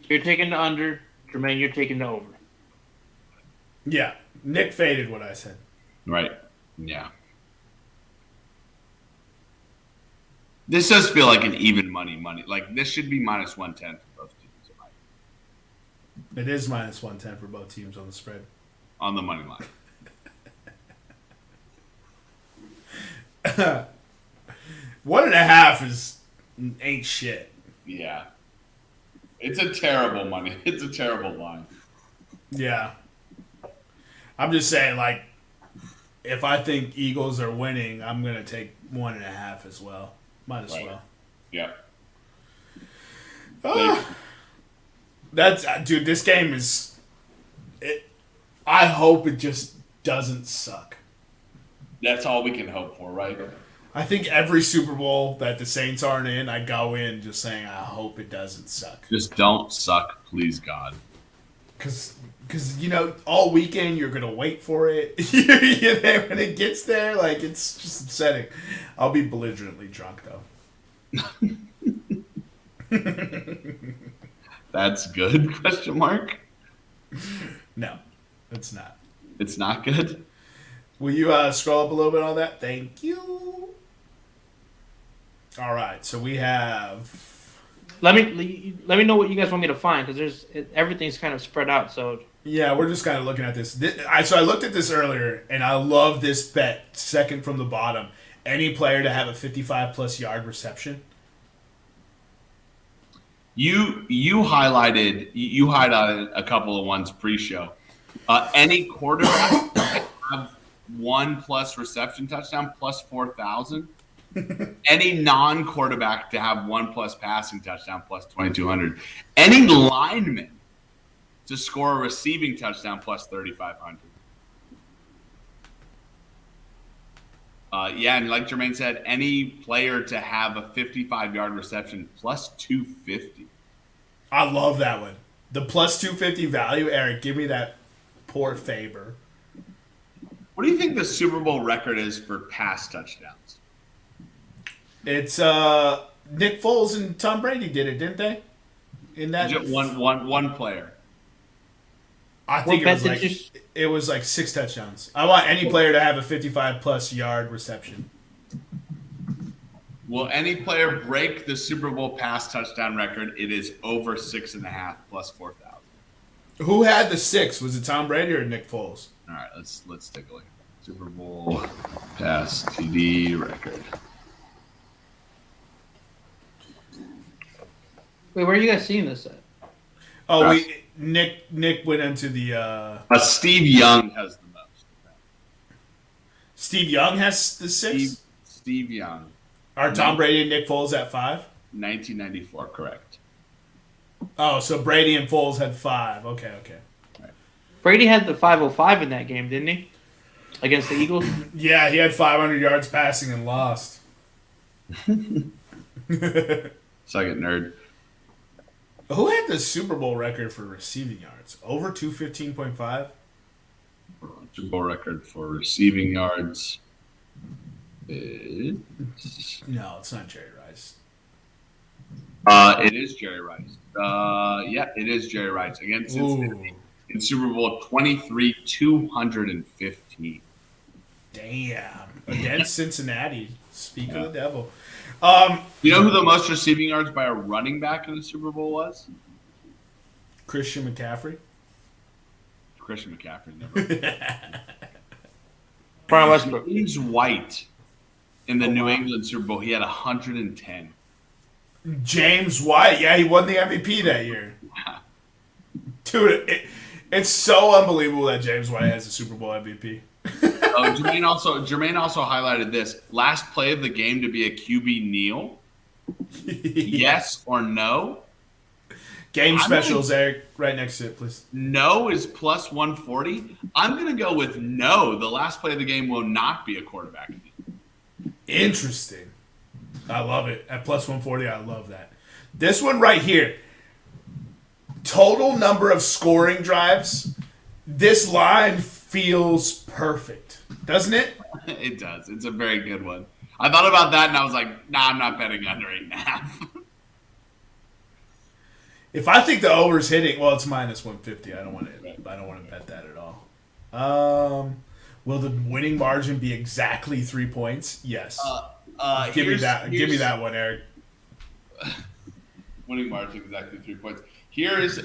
You're taking the under. Jermaine, you're taking the over. Yeah, Nick faded what I said. Right. Yeah. This does feel like an even money. Like this should be -110 for both teams. It is -110 for both teams on the spread. On the money line. 1.5 ain't shit. Yeah. It's a terrible money. It's a terrible line. Yeah. I'm just saying, like, if I think Eagles are winning, I'm going to take 1.5 as well. Might as well. Yeah. Dude, this game is... I hope it just doesn't suck. That's all we can hope for, right? I think every Super Bowl that the Saints aren't in, I go in just saying, I hope it doesn't suck. Just don't suck, please, God. Because all weekend you're going to wait for it. When it gets there, like, it's just upsetting. I'll be belligerently drunk, though. That's good, question mark? No, it's not. It's not good? Will you scroll up a little bit on that? Thank you. All right, so we have... Let me know what you guys want me to find, because everything's kind of spread out. So yeah, we're just kind of looking at this. So I looked at this earlier, and I love this bet. Second from the bottom, any player to have a 55+ yard reception. You highlighted a couple of ones pre-show. Any quarterback have 1+ reception touchdown +4,000. Any non-quarterback to have 1+ passing touchdown +2,200. Any lineman to score a receiving touchdown +3,500. And like Jermaine said, any player to have a 55-yard reception +250. I love that one. The +250 value, Eric. Give me that poor Faber. What do you think the Super Bowl record is for pass touchdowns? It's Nick Foles and Tom Brady did it, didn't they? In that one player. I think it was like 6 touchdowns. I want any player to have a 55+ yard reception. Will any player break the Super Bowl pass touchdown record? It is over 6.5 +4,000. Who had the 6? Was it Tom Brady or Nick Foles? All right, let's take a look. Super Bowl pass TD record. wait, where are you guys seeing this at? Oh, Nick went into the. Steve Young has the most. Steve Young has the 6. Steve Young. Are Tom Brady and Nick Foles at 5? 1994, correct. Oh, so Brady and Foles had 5. Okay. Right. Brady had the 505 in that game, didn't he? Against the Eagles? Yeah, he had 500 yards passing and lost. Second nerd. Who had the Super Bowl record for receiving yards? Over 215.5? Super Bowl record for receiving yards. No, it's not Jerry Rice. It is Jerry Rice. Yeah, it is Jerry Rice against Cincinnati in Super Bowl 23, 215. Damn. Against Cincinnati. Speak of the devil. You know who the most receiving yards by a running back in the Super Bowl was? Christian McCaffrey. Christian McCaffrey. Never. Brian Westbrook. James White in the New England Super Bowl. He had 110. James White. Yeah, he won the MVP that year. Dude, it's so unbelievable that James White has a Super Bowl MVP. Jermaine also highlighted this. Last play of the game to be a QB kneel. Yes or no? Game specials, Eric, right next to it, please. No is plus 140. I'm going to go with no. The last play of the game will not be a quarterback kneel. Interesting. I love it. At plus 140, I love that. This one right here. Total number of scoring drives. This line feels perfect. Doesn't it? It does. It's a very good one. I thought about that and I was like, nah, I'm not betting under 8.5. If I think the over's hitting, well, it's minus 150. I don't want to bet that at all. Will the winning margin be exactly 3 points? Yes. Give me that one, Eric. Winning margin exactly 3 points. Here's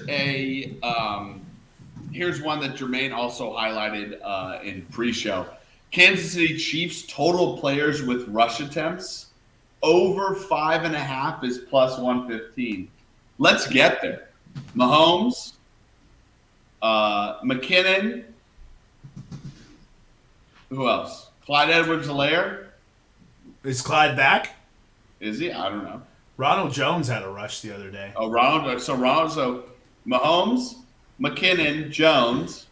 one that Jermaine also highlighted in pre-show. Kansas City Chiefs total players with rush attempts over 5.5 is plus 115. Let's get there. Mahomes, McKinnon. Who else? Clyde Edwards-Helaire. Is Clyde back? Is he? I don't know. Ronald Jones had a rush the other day. So Mahomes, McKinnon, Jones.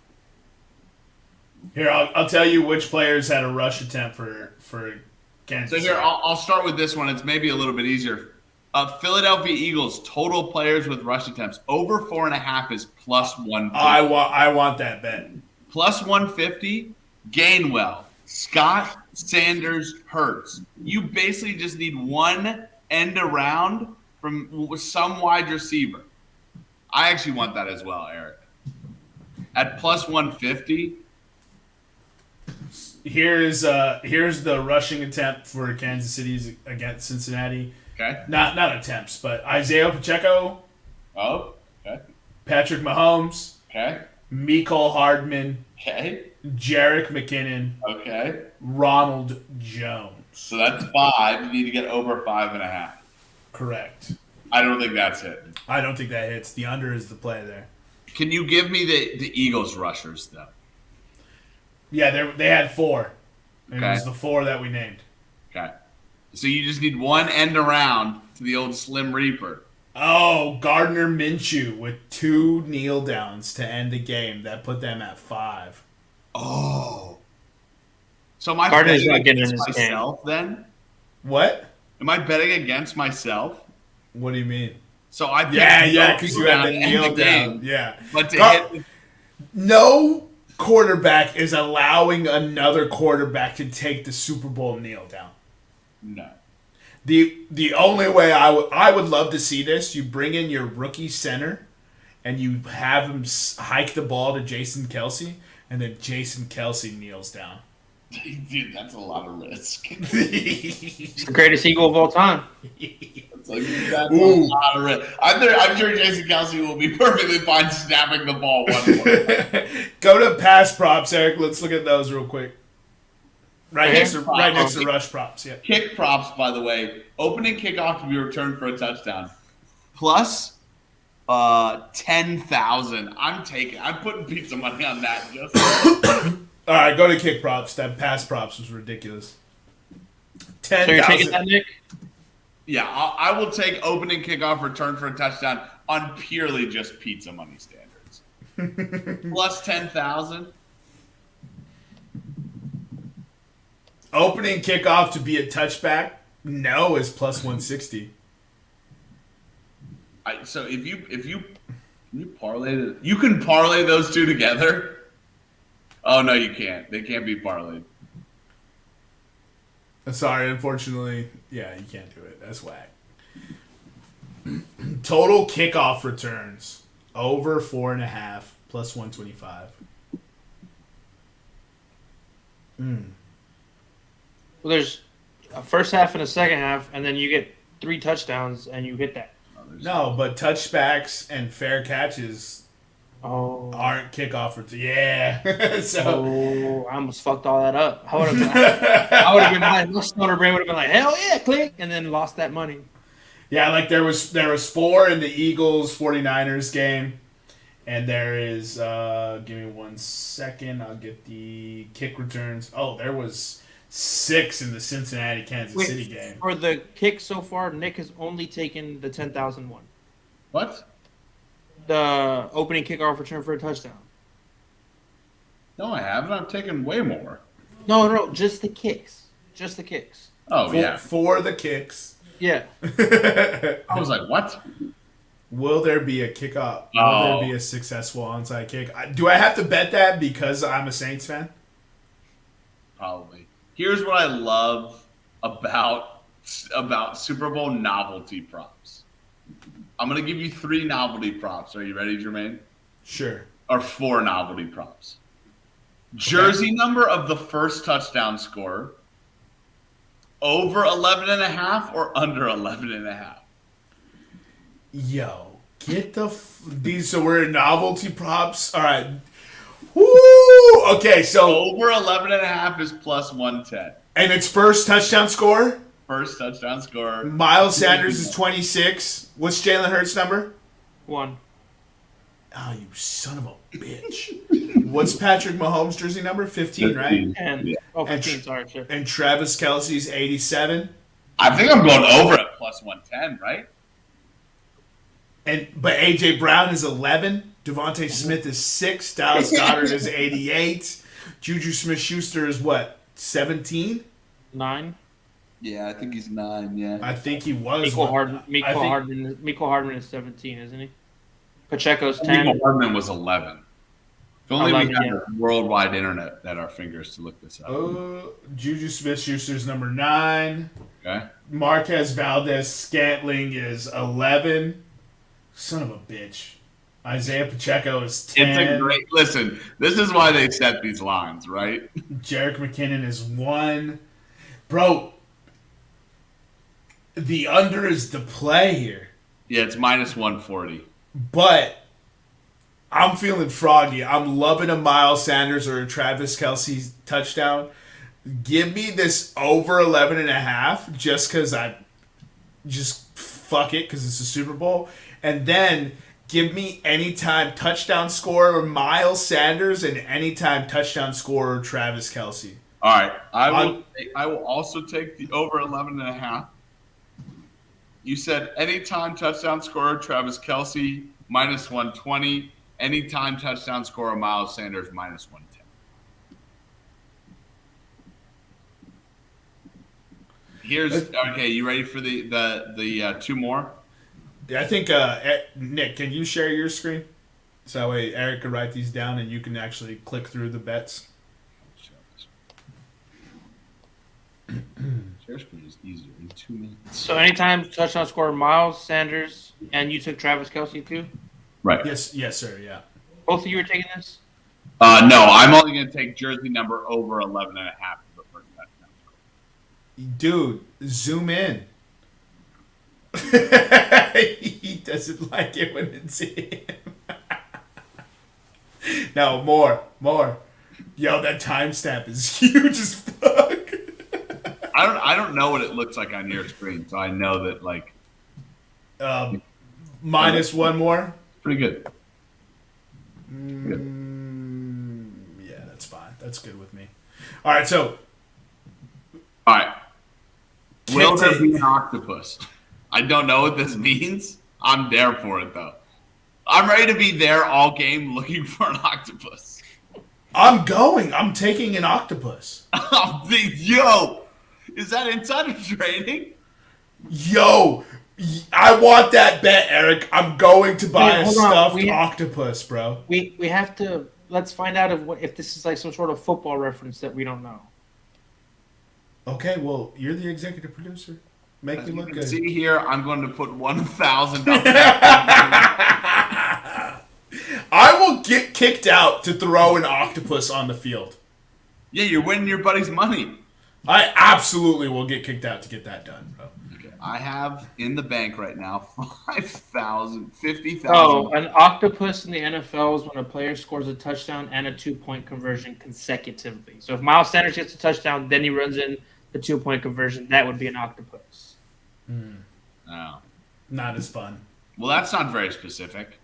Here, I'll tell you which players had a rush attempt for Kansas City. So here, I'll start with this one. It's maybe a little bit easier. Philadelphia Eagles total players with rush attempts over 4.5 is plus 150. I want that bet. Plus 150. Gainwell, Scott, Sanders, Hurts. You basically just need one end around from some wide receiver. I actually want that as well, Eric. At plus 150. Here's the rushing attempt for Kansas City's against Cincinnati. Okay. Not attempts, but Isaiah Pacheco. Oh, okay. Patrick Mahomes. Okay. Mecole Hardman. Okay. Jerick McKinnon. Okay. Ronald Jones. So that's 5. You need to get over 5.5. Correct. I don't think that's it. I don't think that hits. The under is the play there. Can you give me the Eagles rushers, though? Yeah, they had 4. And Okay. It was the 4 that we named. Okay. So you just need one end around to the old Slim Reaper. Oh, Gardner Minshew with 2 kneel downs to end the game. That put them at 5. Oh. So am I Gardner's betting not getting in against this game. myself then? What? Am I betting against myself? What do you mean? So I picked Yeah, because you had to the end kneel the down. game, Yeah. but to Gar- hit No quarterback is allowing another quarterback to take the Super Bowl kneel down. no. The only way I would love to see this, you bring in your rookie center and you have him hike the ball to Jason Kelsey, and then Jason Kelsey kneels down. Dude, that's a lot of risk. He's the greatest Eagle of all time. That's a lot of risk. I'm sure Jason Kelsey will be perfectly fine snapping the ball one way. Go to pass props, Eric. Let's look at those real quick. Right next to rush props. Yeah. Kick props, by the way, opening kickoff to be returned for a touchdown, plus 10,000. I'm putting pizza money on that. Just All right, go to kick props. That pass props was ridiculous. So you're taking 10,000. that, Nick? yeah, I will take opening kickoff return for a touchdown on purely just pizza money standards. Plus 10,000. Opening kickoff to be a touchback. No is plus 160. So if you parlay you can parlay those two together. Oh no, you can't. They can't be parlayed. Sorry, unfortunately, yeah, you can't do it. That's whack. Total kickoff returns over 4.5 plus 125. Well, there's a first half and a second half, and then you get 3 touchdowns, and you hit that. No, but touchbacks and fair catches aren't kickoff returns. Yeah. So I almost fucked all that up. I would have been my stoner brain would have been like, hell yeah, click, and then lost that money. yeah, like there was 4 in the Eagles 49ers game. And there is give me 1 second, I'll get the kick returns. Oh, there was 6 in the Cincinnati Kansas City game. For the kick so far, Nick has only taken the 10,000 one. What? The opening kickoff return for a touchdown. No, I haven't. I've taken way more. No, just the kicks. Just the kicks. Oh, yeah. For the kicks. Yeah. I was like, what? Will there be a kickoff? Will there be a successful onside kick? Do I have to bet that because I'm a Saints fan? Probably. Here's what I love about Super Bowl novelty props. I'm going to give you 3 novelty props. Are you ready, Jermaine? Sure. Or 4 novelty props. Jersey number of the first touchdown scorer. Over 11.5 or under 11.5? Yo, get these. So we're in novelty props. All right. Woo! Okay, so over 11.5 is plus 110. And it's first touchdown scorer. First touchdown scorer. Miles Sanders is 26. What's Jalen Hurts' number? 1. Oh, you son of a bitch. What's Patrick Mahomes' jersey number? 15, right? 10. Yeah. Oh, 15, sorry. Sure. And Travis Kelce's 87. I think I'm going over at plus 110, right? But AJ Brown is 11. Devontae Smith is 6. Dallas Goedert is 88. Juju Smith-Schuster is what? 17? 9. Yeah, I think he's 9. Yeah, I think he was. Mecole Hardman is 17, isn't he? Pacheco's 10. Mecole Hardman was 11. If only 11, we had yeah. the worldwide internet at our fingers to look this up. Juju Smith-Schuster's number 9. Okay. Marquez Valdez-Scantling is 11. Son of a bitch. Isaiah Pacheco is 10. It's a great listen. This is why they set these lines, right? Jerick McKinnon is 1. Bro, the under is the play here. Yeah, it's minus 140. But I'm feeling froggy. I'm loving a Miles Sanders or a Travis Kelce touchdown. Give me this over 11.5 just because fuck it because it's a Super Bowl. And then give me anytime touchdown scorer Miles Sanders and anytime touchdown scorer Travis Kelce. All right. I will also take the over 11.5. You said anytime touchdown scorer Travis Kelce minus 120. Anytime touchdown scorer Miles Sanders minus 110. Okay. You ready for the 2 more? Yeah, I think Nick, can you share your screen so that way Eric can write these down and you can actually click through the bets. Share screen is easier in 2 minutes. So anytime touchdown scorer Miles Sanders and you took Travis Kelce too? Right. Yes, sir. Yeah. Both of you are taking this? No, I'm only going to take jersey number over 11.5 for the first touchdown. Dude, zoom in. He doesn't like it when it's him. No, more. Yo, that timestamp is huge as fuck. I don't know what it looks like on your screen, so I know that like minus 1 more. Pretty good. Yeah, that's fine. That's good with me. All right, so. All right. Will there be an octopus? I don't know what this means. I'm there for it, though. I'm ready to be there all game looking for an octopus. I'm going. I'm taking an octopus. Yo, is that insider trading? Yo, I want that bet, Eric. I'm going to buy a stuffed octopus, bro. We have to. Let's find out if this is like some sort of football reference that we don't know. Okay, well, you're the executive producer. Make As me you look can good. see here, I'm going to put $1,000. I will get kicked out to throw an octopus on the field. Yeah, you're winning your buddy's money. I absolutely will get kicked out to get that done, bro. Okay. I have in the bank right now 5,000, 50,000. Oh, an octopus in the NFL is when a player scores a touchdown and a 2-point conversion consecutively. So if Miles Sanders gets a touchdown, then he runs in the 2-point conversion, that would be an octopus. Oh. Not as fun. Well, that's not very specific.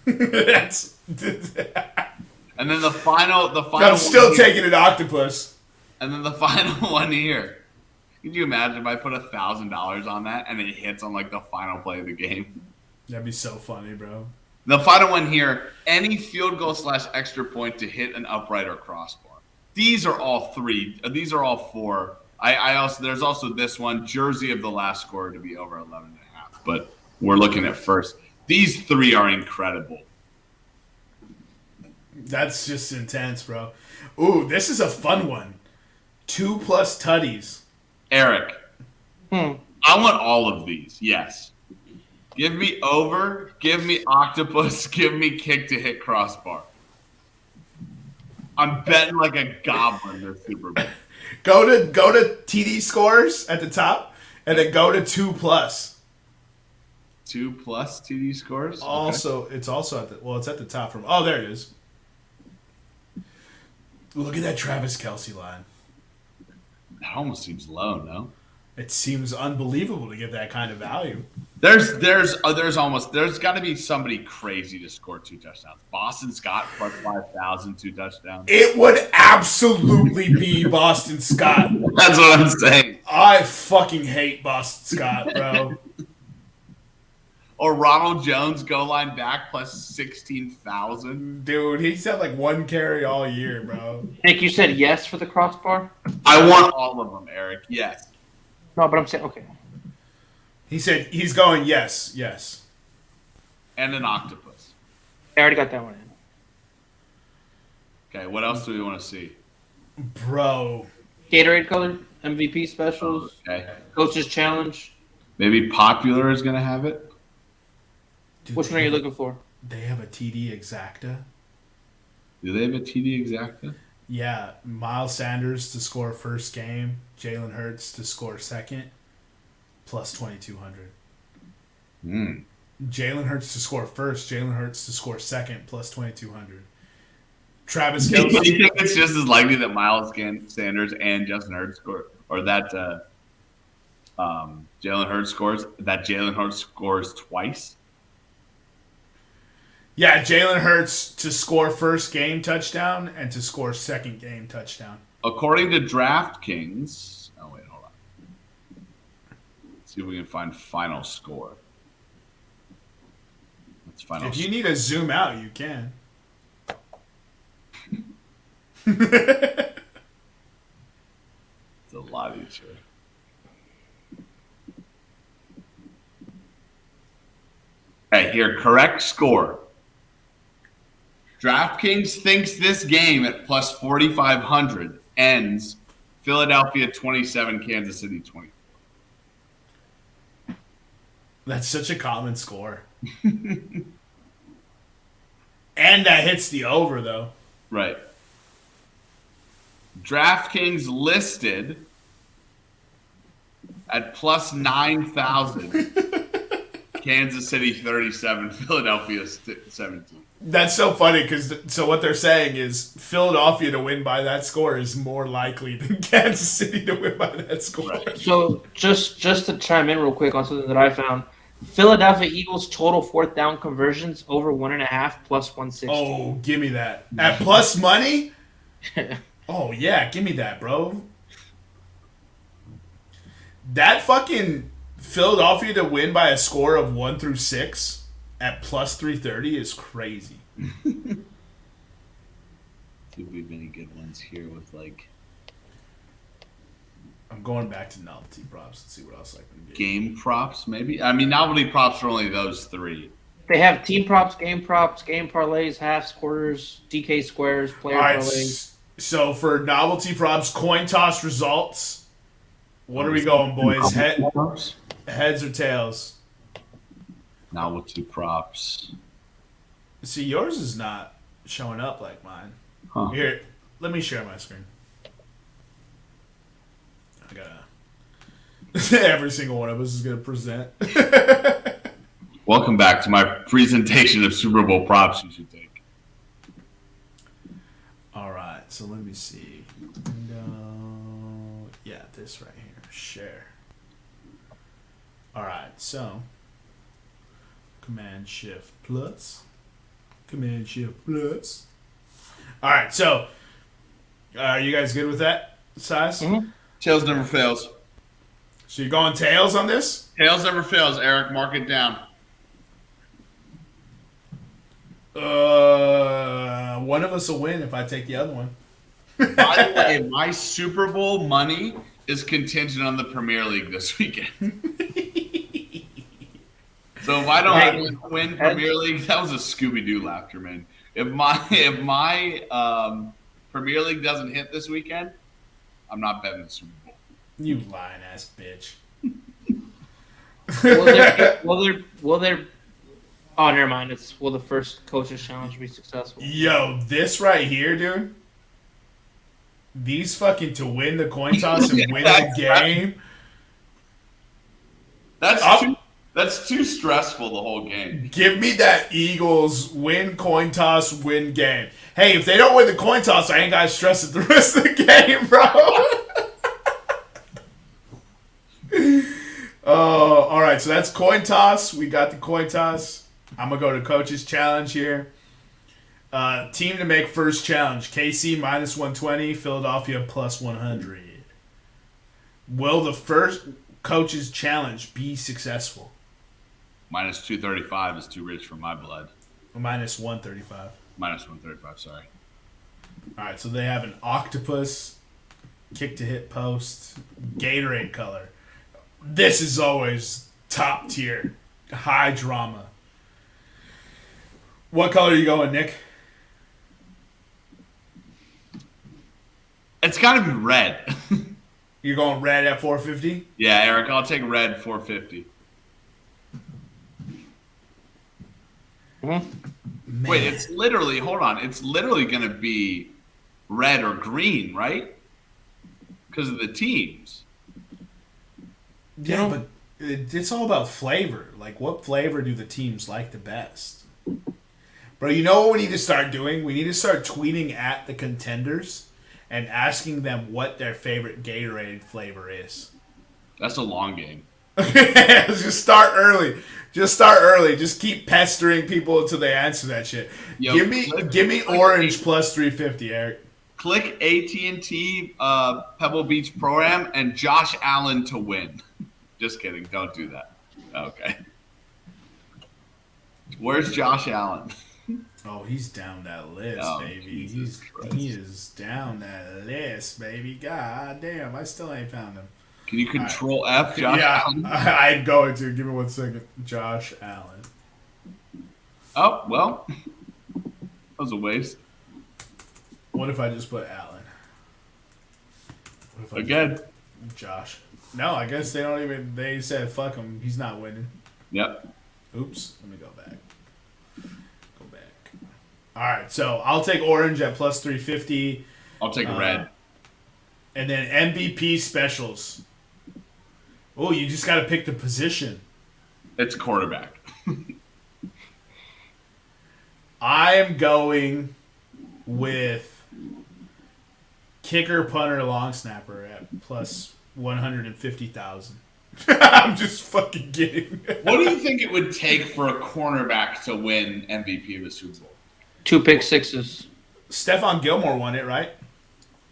That's. And then the final I'm still one here- taking an octopus. And then the final one here. Could you imagine if I put $1,000 on that and it hits on like the final play of the game? That'd be so funny, bro. The final one here, any field goal / extra point to hit an upright or crossbar. These are all three. These are all four. There's also this one, jersey of the last scorer to be over 11.5. But we're looking at first. These three are incredible. That's just intense, bro. Ooh, this is a fun one. 2+ tutties. Eric, I want all of these. Yes. Give me over, give me octopus, give me kick to hit crossbar. I'm betting like a goblin this Super Bowl. Go to TD scores at the top, and then go to 2+. 2+ TD scores. Also, it's also at it's at the top from. Oh, there it is. Look at that Travis Kelce line. That almost seems low, no? It seems unbelievable to get that kind of value. There's got to be somebody crazy to score 2 touchdowns. Boston Scott plus 5,000, 2 touchdowns. It would absolutely be Boston Scott. That's what I'm saying. I fucking hate Boston Scott, bro. Or Ronald Jones goal line back plus 16,000. Dude, he's had like 1 carry all year, bro. Nick, you said yes for the crossbar? I want all of them, Eric. Yes. No, but I'm saying, okay. He said he's going yes. And an octopus. I already got that one in. Okay, what else do we want to see? Bro. Gatorade color, MVP specials, Okay. Coach's Challenge. Maybe Popular is going to have it. Dude, Which one are you looking for? They have a TD exacta. Do they have a TD exacta? Yeah, Miles Sanders to score first game, Jalen Hurts to score second, plus 2,200. Jalen Hurts to score first, Jalen Hurts to score second, plus 2,200. Travis Do you Kelce. think it's just as likely that Miles Sanders and Justin Hurts score, or that Jalen Hurts scores twice? Yeah, Jalen Hurts to score first game touchdown and to score second game touchdown. According to DraftKings, oh wait, hold on. Let's see if we can find final score. Let's final. If you need to zoom out, you can. It's a lot easier. Okay, here, correct score. DraftKings thinks this game at plus 4,500 ends Philadelphia 27, Kansas City 24. That's such a common score. And that hits the over, though. Right. DraftKings listed at plus 9,000 Kansas City 37, Philadelphia 17. That's so funny because what they're saying is Philadelphia to win by that score is more likely than Kansas City to win by that score. Right. So just to chime in real quick on something that I found, Philadelphia Eagles total 4th down conversions over 1.5 plus 160. Oh, give me that. At plus money? Oh, yeah, give me that, bro. That fucking Philadelphia to win by a score of 1 through 6 at plus 330 is crazy. See if we have any good ones here with like I'm going back to novelty props and see what else I can get. game props, maybe. I mean, novelty props are only those 3. They have team props, game parlays, halves, quarters, DK squares, player All right, parlays. so for novelty props, coin toss results What are we going, boys? Props? Heads or tails? Now we'll do props. See, yours is not showing up like mine. Huh. Here, let me share my screen. I gotta. Every single one of us is gonna present. Welcome back to my presentation of Super Bowl props you should take. All right, so let me see. Window. Yeah, this right here. Share. All right, so Command Shift plus. Command Shift plus. All right, so are you guys good with that size? Mm-hmm. Tails never fails. So you're going tails on this? Tails never fails, Eric. Mark it down. One of us will win if I take the other one. By the way, my Super Bowl money is contingent on the Premier League this weekend. So if I don't win Premier League, that was a Scooby-Doo laughter, man. If my Premier League doesn't hit this weekend, I'm not betting the Super Bowl. You lying ass bitch. Will there? Oh, never mind. Will the first coaches challenge be successful? Yo, this right here, dude. These fucking to win the coin toss and win the game. That's too stressful, the whole game. Give me that Eagles win coin toss, win game. Hey, if they don't win the coin toss, I ain't got to stress it the rest of the game, bro. Oh, all right. So that's coin toss. We got the coin toss. I'm going to go to coach's challenge here. Team to make first challenge. KC minus 120. Philadelphia plus 100. Will the first coach's challenge be successful? Minus 235 is too rich for my blood. Minus 135. Minus 135, sorry. All right, so they have an octopus, kick to hit post, Gatorade color. This is always top tier, high drama. What color are you going, Nick? It's got to be red. You're going red at 450? Yeah, Eric, I'll take red 450. Mm-hmm. Wait, it's literally going to be red or green, right? Because of the teams. Yeah, but it's all about flavor. Like, what flavor do the teams like the best? Bro, you know what we need to start doing? We need to start tweeting at the contenders and asking them what their favorite Gatorade flavor is. That's a long game. Just start early. Just keep pestering people until they answer that shit. Yo, give me orange plus 350, Eric. Click AT&T Pebble Beach Pro-Am and Josh Allen to win. Just kidding. Don't do that. Okay. Where's Josh Allen? Oh, he's down that list, baby. He is down that list, baby. God damn, I still ain't found him. Can you control F, Josh Allen? I'm going to. Give me 1 second. Josh Allen. Oh, well. That was a waste. What if I just put Allen? Again. Josh. No, I guess they don't even. They said, fuck him. He's not winning. Yep. Oops. Let me go back. All right, so I'll take orange at plus 350. I'll take red. And then MVP specials. Oh, you just got to pick the position. It's quarterback. I am going with kicker, punter, long snapper at plus 150,000. I'm just fucking kidding. What do you think it would take for a cornerback to win MVP of the Super Bowl? 2 pick sixes. Stephon Gilmore won it, right?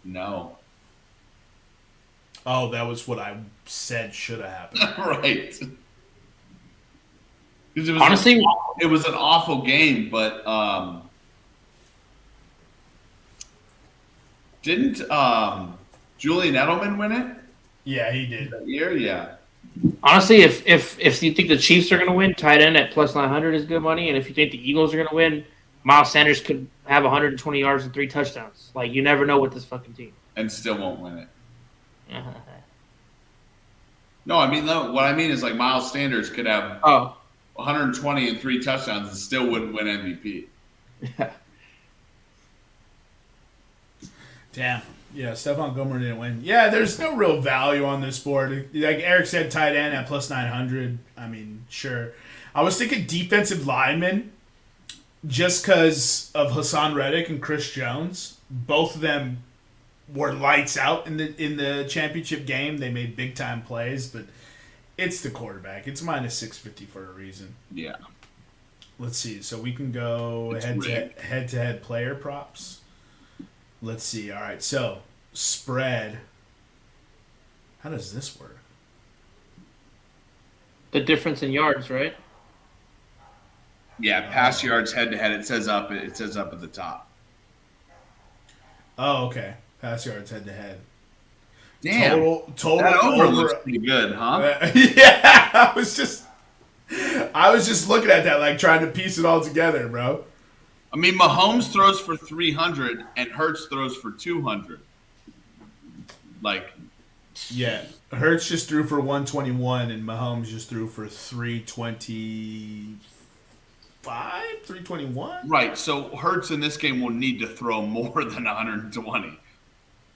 No. Oh, that was what I said should have happened. Right. Honestly, it was an awful game, but didn't Julian Edelman win it? Yeah, he did. That year, yeah. Honestly, if you think the Chiefs are going to win, tight end at plus 900 is good money. And if you think the Eagles are going to win, Miles Sanders could have 120 yards and 3 touchdowns. Like, you never know with this fucking team. And still won't win it. No, I mean, no, what I mean is like Miles Sanders could have Oh, 120 and 3 touchdowns and still wouldn't win MVP. yeah. Damn. Yeah, Stephon Gilmore didn't win. Yeah, there's no real value on this board. Like Eric said, tight end at plus 900. I mean, sure. I was thinking defensive lineman just because of Hassan Reddick and Chris Jones. Both of them were lights out in the championship game. They made big time plays, but it's the quarterback. It's minus 650 for a reason. Yeah. Let's see. So we can go It's head rigged. to head player props. Let's see. All right. So spread. How does this work? The difference in yards, right? Yeah, pass yards head to head. It says up at the top. Oh, okay. Pass yards head to head. Damn. Total That over over. looks pretty good, huh? Yeah, I was just looking at that, like trying to piece it all together, bro. I mean, Mahomes throws for 300 and Hurts throws for 200. Like, Yeah, Hurts just threw for 121, and Mahomes just threw for 325, 321. right. So Hurts in this game will need to throw more than 120.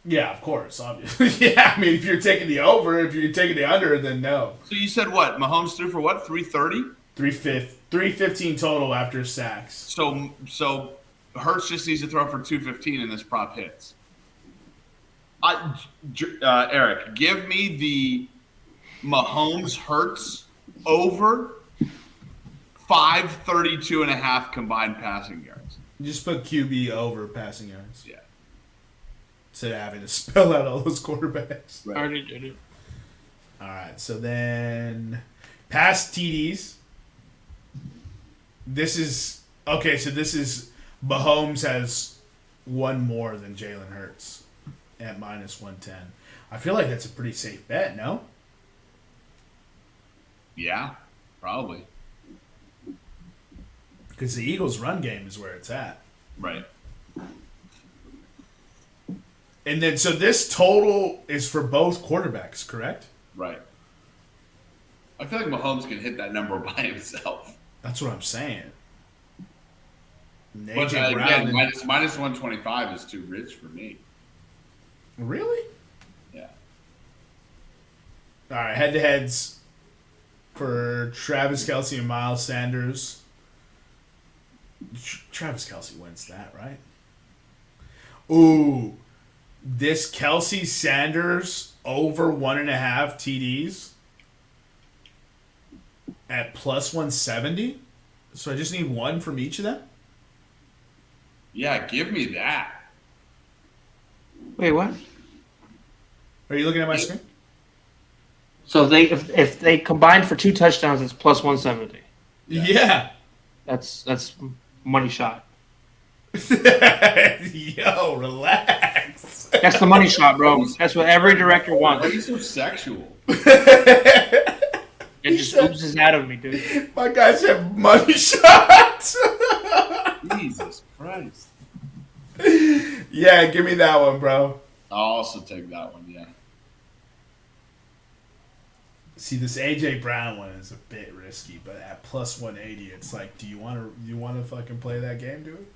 Yeah, of course, obviously. Yeah, I mean, if you're taking the over, if you're taking the under, then no. So you said what? Mahomes threw for what? 330? 315 total after sacks. So Hurts just needs to throw for 215 and this prop hits. Eric, give me the Mahomes Hurts over 532 and a half combined passing yards. Just put QB over passing yards. Yeah. Instead of having to spell out all those quarterbacks. I already did it. All right, so then past TDs. This is okay. So this is Mahomes has one more than Jalen Hurts at minus 110. I feel like that's a pretty safe bet, no? Yeah, probably. Because the Eagles' run game is where it's at. Right. And then so this total is for both quarterbacks, correct? Right. I feel like Mahomes can hit that number by himself. That's what I'm saying. And But AJ Brown again, and- minus 125 is too rich for me. Really? Yeah. All right, head-to-heads for Travis Kelce and Miles Sanders. Travis Kelce wins that, right? Ooh, this Kelce Sanders over 1.5 TDs at plus 170. So I just need one from each of them. Yeah, give me that. Wait, what? Are you looking at my screen? So if they combine for 2 touchdowns, it's plus 170. Yeah. That's money shot. Yo, relax. That's the money shot, bro. That's what every director Why are wants. you so sexual? It just oozes out of me, dude. My guys have money shots. Jesus Christ. Yeah, give me that one, bro. I'll also take that one, yeah. See, this AJ Brown one is a bit risky, but at plus 180, it's like, do you want to fucking play that game, dude?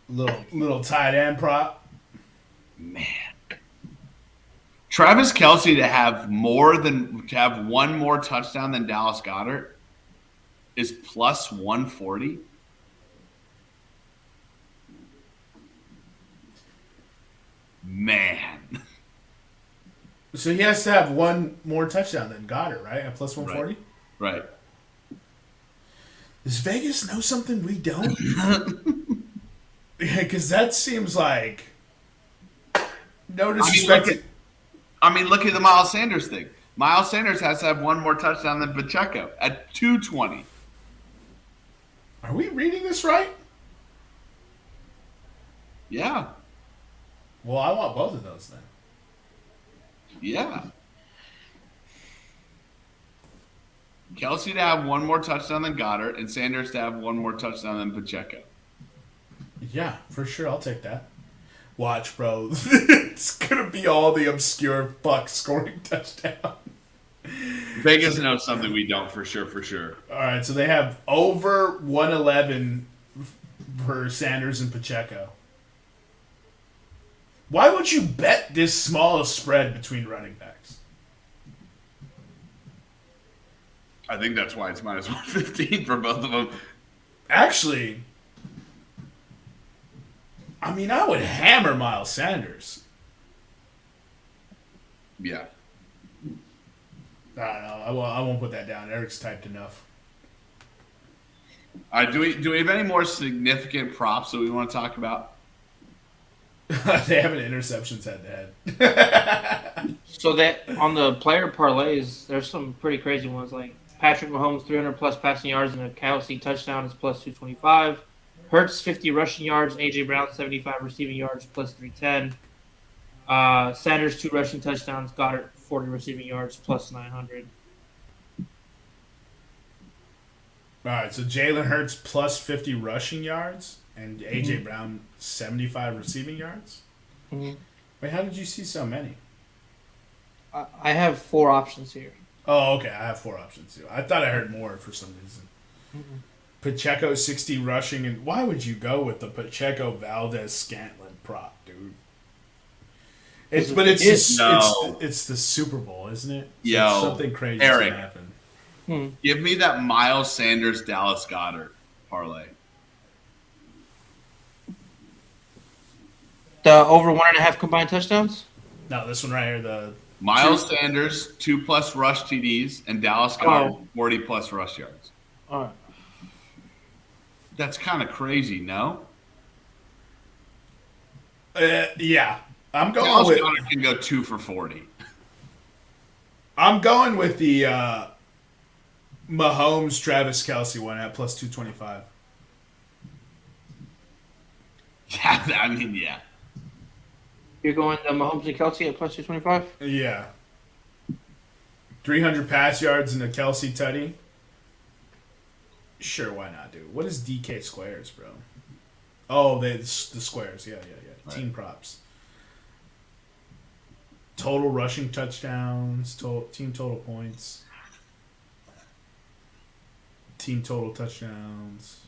Little tight end prop. Man. Travis Kelce to have one more touchdown than Dallas Goedert is plus 140. Man. So he has to have one more touchdown than Goddard, right? At plus 140. Right. Does Vegas know something we don't? Yeah, because that seems like no disrespect. Look at the Miles Sanders thing. Miles Sanders has to have one more touchdown than Pacheco at 220. Are we reading this right? Yeah. Well, I want both of those then. Yeah. Kelce to have one more touchdown than Goddard and Sanders to have one more touchdown than Pacheco. Yeah, for sure. I'll take that. Watch, bro. It's gonna be all the obscure Bucks scoring touchdown. Vegas knows something we don't for sure. All right, so they have over 111 for Sanders and Pacheco. Why would you bet this small a spread between running backs? I think that's why it's minus 115 for both of them. Actually, I mean, I would hammer Miles Sanders. Yeah. I don't know. I won't put that down. Eric's typed enough. All right, do we have any more significant props that we want to talk about? They have an interceptions head to head. So that on the player parlays, there's some pretty crazy ones like Patrick Mahomes 300 plus passing yards and a Kelsey touchdown is plus 225. Hurts 50 rushing yards, AJ Brown 75 receiving yards plus 310. Sanders 2 rushing touchdowns, Goddard 40 receiving yards plus 900. All right, so Jalen Hurts plus 50 rushing yards and AJ Brown 75 receiving yards. Mm-hmm. Wait, how did you see so many? I have 4 options here. Oh, okay. I have 4 options too. I thought I heard more for some reason. Mm-hmm. Pacheco 60 rushing, and why would you go with the Pacheco Valdez Scantling prop, dude? It's the Super Bowl, isn't it? So Yo, something crazy Eric. to happen. Give me that Miles Sanders Dallas Goddard parlay. The over 1.5 combined touchdowns? No, this one right here, the Miles Sanders 2+ rush TDs and Dallas Goddard 40+ rush yards. All right. That's kind of crazy, no? yeah. I'm going Dallas with Goddard can go 2 for 40. I'm going with the Mahomes Travis Kelce one at plus 225. Yeah, I mean, yeah. You're going the Mahomes and Kelsey at plus 225? Yeah. 300 pass yards and a Kelce tutty. Sure, why not, dude? What is DK squares, bro? Oh, the squares. Yeah. Right. Team props. Total rushing touchdowns, team total points, team total touchdowns.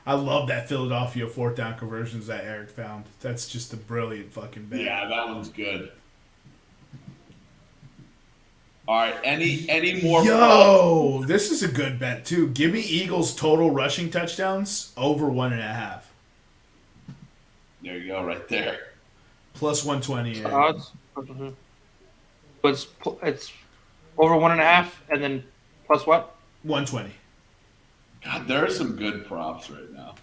I love that Philadelphia 4th down conversions that Eric found. That's just a brilliant fucking bet. Yeah, that one's good. All right, any more? Yo, this is a good bet too. Give me Eagles total rushing touchdowns over 1.5. There you go, right there. Plus 120. Odds? Mm-hmm. But it's over 1.5 and then plus what? 120. God, there are some good props right now.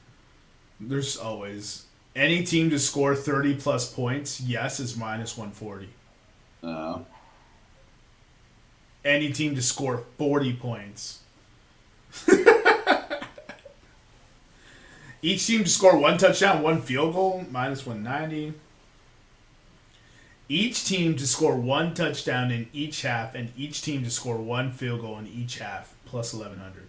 There's always any team to score 30 plus points. Yes, is minus 140. Any team to score 40 points. Each team to score 1 touchdown, 1 field goal, minus 190. Each team to score 1 touchdown in each half, and each team to score 1 field goal in each half, plus 1,100.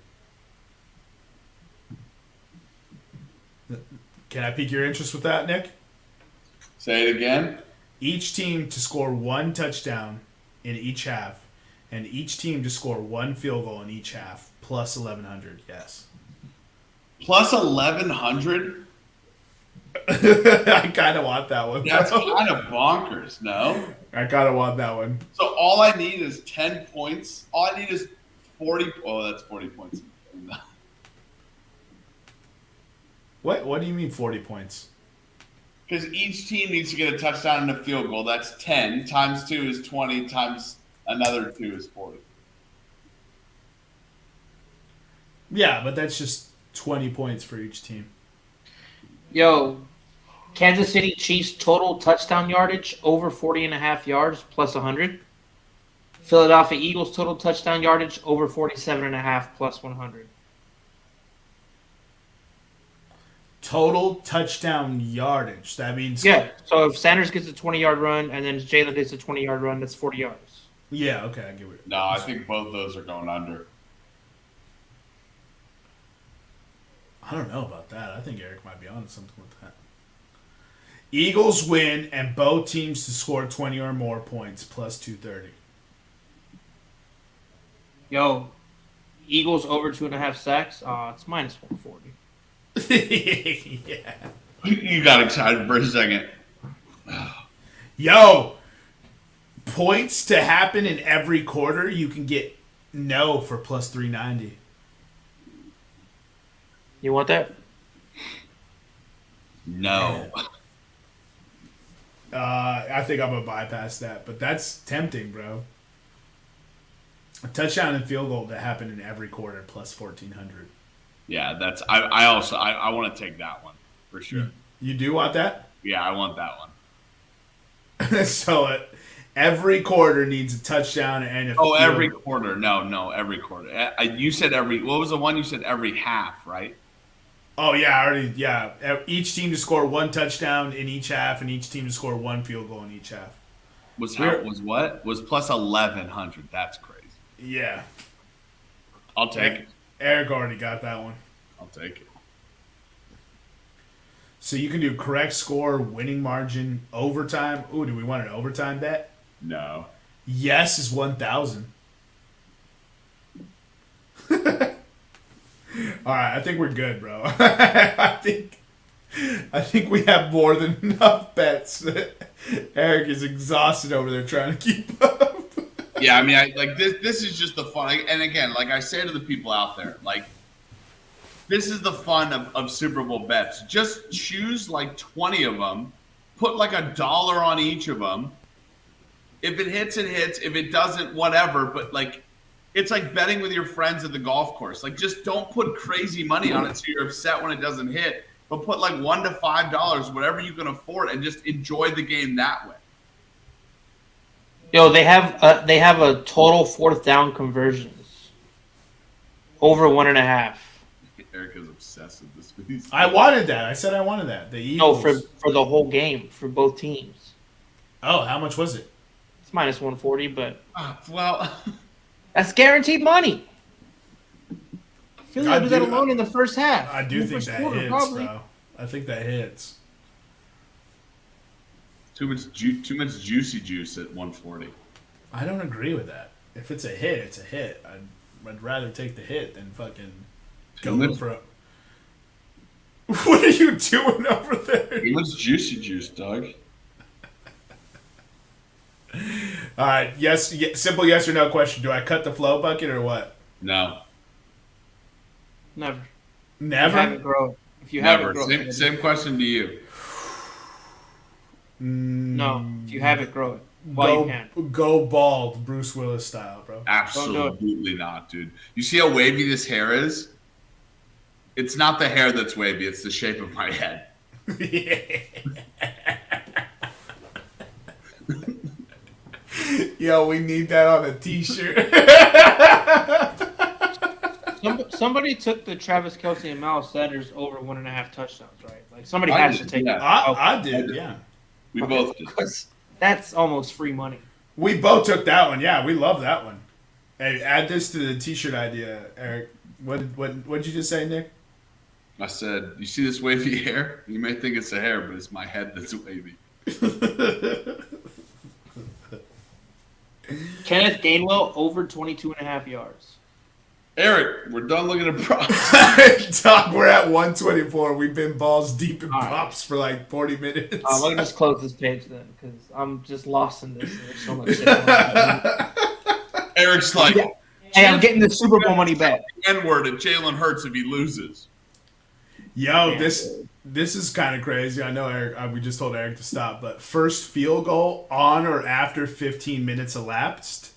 Can I pique your interest with that, Nick? Say it again. Each team to score 1 touchdown in each half, and each team to score 1 field goal in each half, plus 1,100. Yes. Plus 1,100? I kind of want that one. That's kind of bonkers, no? I kind of want that one. So all I need is 10 points. All I need is 40. Oh, that's 40 points. What do you mean 40 points? Because each team needs to get a touchdown and a field goal. That's 10. Times 2 is 20. Times another 2 is 40. Yeah, but that's just 20 points for each team. Yo, Kansas City Chiefs total touchdown yardage over 40.5 yards plus 100. Philadelphia Eagles total touchdown yardage over 47.5 plus 100. Total touchdown yardage. That means Yeah, so if Sanders gets a 20-yard run and then Jalen gets a 20-yard run, that's 40 yards. Yeah, okay, I get it. No, I think both of those are going under. I don't know about that. I think Eric might be on something with that. Eagles win and both teams to score 20 or more points plus 230. Yo, Eagles over 2.5 sacks. It's minus 140. Yeah. You got excited for a second. Yo, points to happen in every quarter. You can get no for plus 390. You want that? No. I think I'm gonna bypass that, but that's tempting, bro. A touchdown and field goal that happen in every quarter plus 1400. Yeah, that's. I want to take that one for sure. You do want that? Yeah, I want that one. So every quarter needs a touchdown and a Oh, field every goal. quarter. No, every quarter. You said every. What was the one you said? Every half, right? Oh yeah. Each team to score one touchdown in each half, and each team to score one field goal in each half. Was what? Was plus 1100. That's crazy. Yeah. I'll take it. Eric already got that one. I'll take it. So you can do correct score, winning margin, overtime. Ooh, do we want an overtime bet? No. Yes is 1,000. All right, I think we're good, bro. I think we have more than enough bets. Eric is exhausted over there trying to keep up. Yeah, I mean, this is just the fun. And again, like I say to the people out there, like this is the fun of Super Bowl bets. Just choose like 20 of them, put like $1 on each of them. If it hits, it hits. If it doesn't, whatever. But like, it's like betting with your friends at the golf course. Like, just don't put crazy money on it so you're upset when it doesn't hit. But put like $1 to $5, whatever you can afford, and just enjoy the game that way. Yo, they have a total fourth down conversions over 1.5. Eric is obsessed with this. I wanted that. I said I wanted that. The No, Eagles. for the whole game for both teams. Oh, how much was it? It's minus 140, but Well, that's guaranteed money. Philly will I do that do- alone in the first half. I In do the think first that quarter, hits, probably. bro. I think that hits. too much juicy juice at 140. I don't agree with that. If it's a hit, it's a hit. I'd rather take the hit than fucking go Too much- for a... What are you doing over there? Too much juicy juice, Doug. All right, simple yes or no question. Do I cut the flow bucket or what? No, Never. Never? If you haven't grown. If you haven't never. grown. Same question to you. No, if you haven't grown. Well, you can. Go bald, Bruce Willis style, bro. Absolutely not, dude. You see how wavy this hair is? It's not the hair that's wavy. It's the shape of my head. Yo, we need that on a t-shirt. Somebody took the Travis Kelce and Miles Sanders over 1.5 touchdowns, right? Like somebody I has did, to take yeah. it. I did, yeah. We both did. Because that's almost free money. We both took that one. Yeah, we love that one. Hey, add this to the t-shirt idea, Eric. What'd you just say, Nick? I said, you see this wavy hair? You may think it's a hair, but it's my head that's wavy. Kenneth Gainwell over 22.5 yards. Eric, we're done looking at props. Doc, we're at 124. We've been balls deep in All right. props for like 40 minutes. I'm going to just close this page then because I'm just lost in this. There's so much shit going on. Eric's like, Hey, I'm getting the Super Bowl money back. N-word at Jalen Hurts if he loses. Yo, this is kind of crazy. I know Eric. We just told Eric to stop, but first field goal on or after 15 minutes elapsed.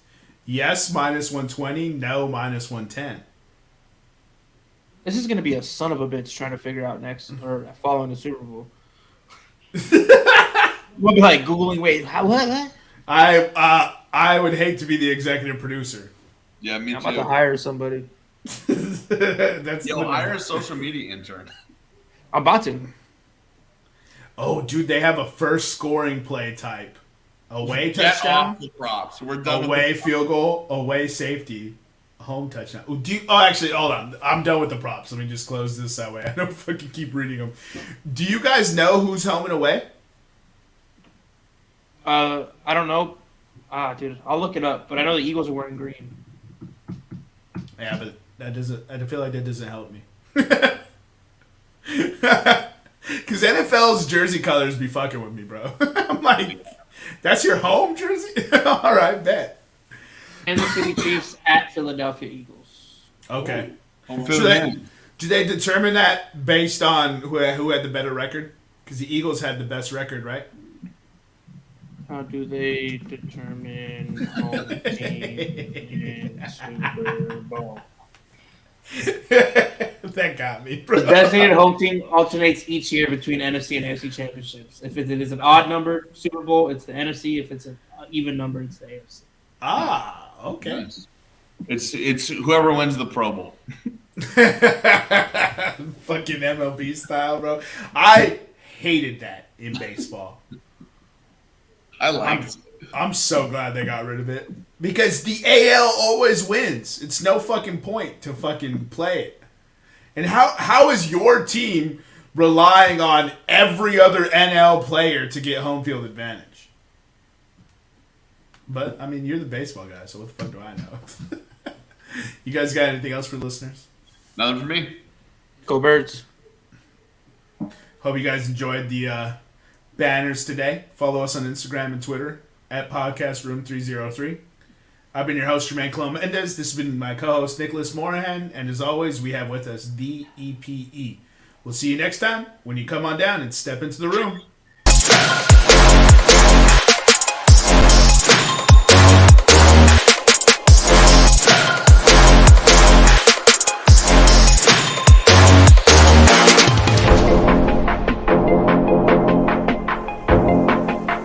Yes, minus 120. No, minus 110. This is going to be a son of a bitch trying to figure out next or following the Super Bowl. We'll be like Googling, wait, what? I would hate to be the executive producer. Yeah, me I'm too. about to hire somebody. That's Yo, hire a social media intern. I'm about to. Oh, dude, they have a first scoring play type. Away Get touchdown, off the props. We're done away with the field goal, away safety, home touchdown. Actually, hold on. I'm done with the props. Let me just close this that way. I don't fucking keep reading them. Do you guys know who's home and away? I don't know. Dude, I'll look it up. But I know the Eagles are wearing green. Yeah, but that doesn't. I feel like that doesn't help me. Because NFL's jersey colors be fucking with me, bro. I'm like, that's your home jersey? All right, bet. Kansas City Chiefs at Philadelphia Eagles. Okay. Home So field advantage. do they determine that based on who had the better record? Because the Eagles had the best record, right? How do they determine home team in Super Bowl? That got me, bro. The designated home team alternates each year between NFC and AFC championships. If it is an odd number Super Bowl, it's the NFC. If it's an even number, it's the AFC. Ah, okay. Nice. It's whoever wins the Pro Bowl. Fucking MLB style, bro. I hated that in baseball. I liked it. I'm so glad they got rid of it. Because the AL always wins. It's no fucking point to fucking play it. And how is your team relying on every other NL player to get home field advantage? But, I mean, you're the baseball guy, so what the fuck do I know? You guys got anything else for listeners? Nothing for me. Go Birds. Hope you guys enjoyed the banners today. Follow us on Instagram and Twitter at Podcast Room303. I've been your host, Jermaine Clomendez. This has been my co-host, Nicholas Morahan. And as always, we have with us the EPE. We'll see you next time when you come on down and step into the room.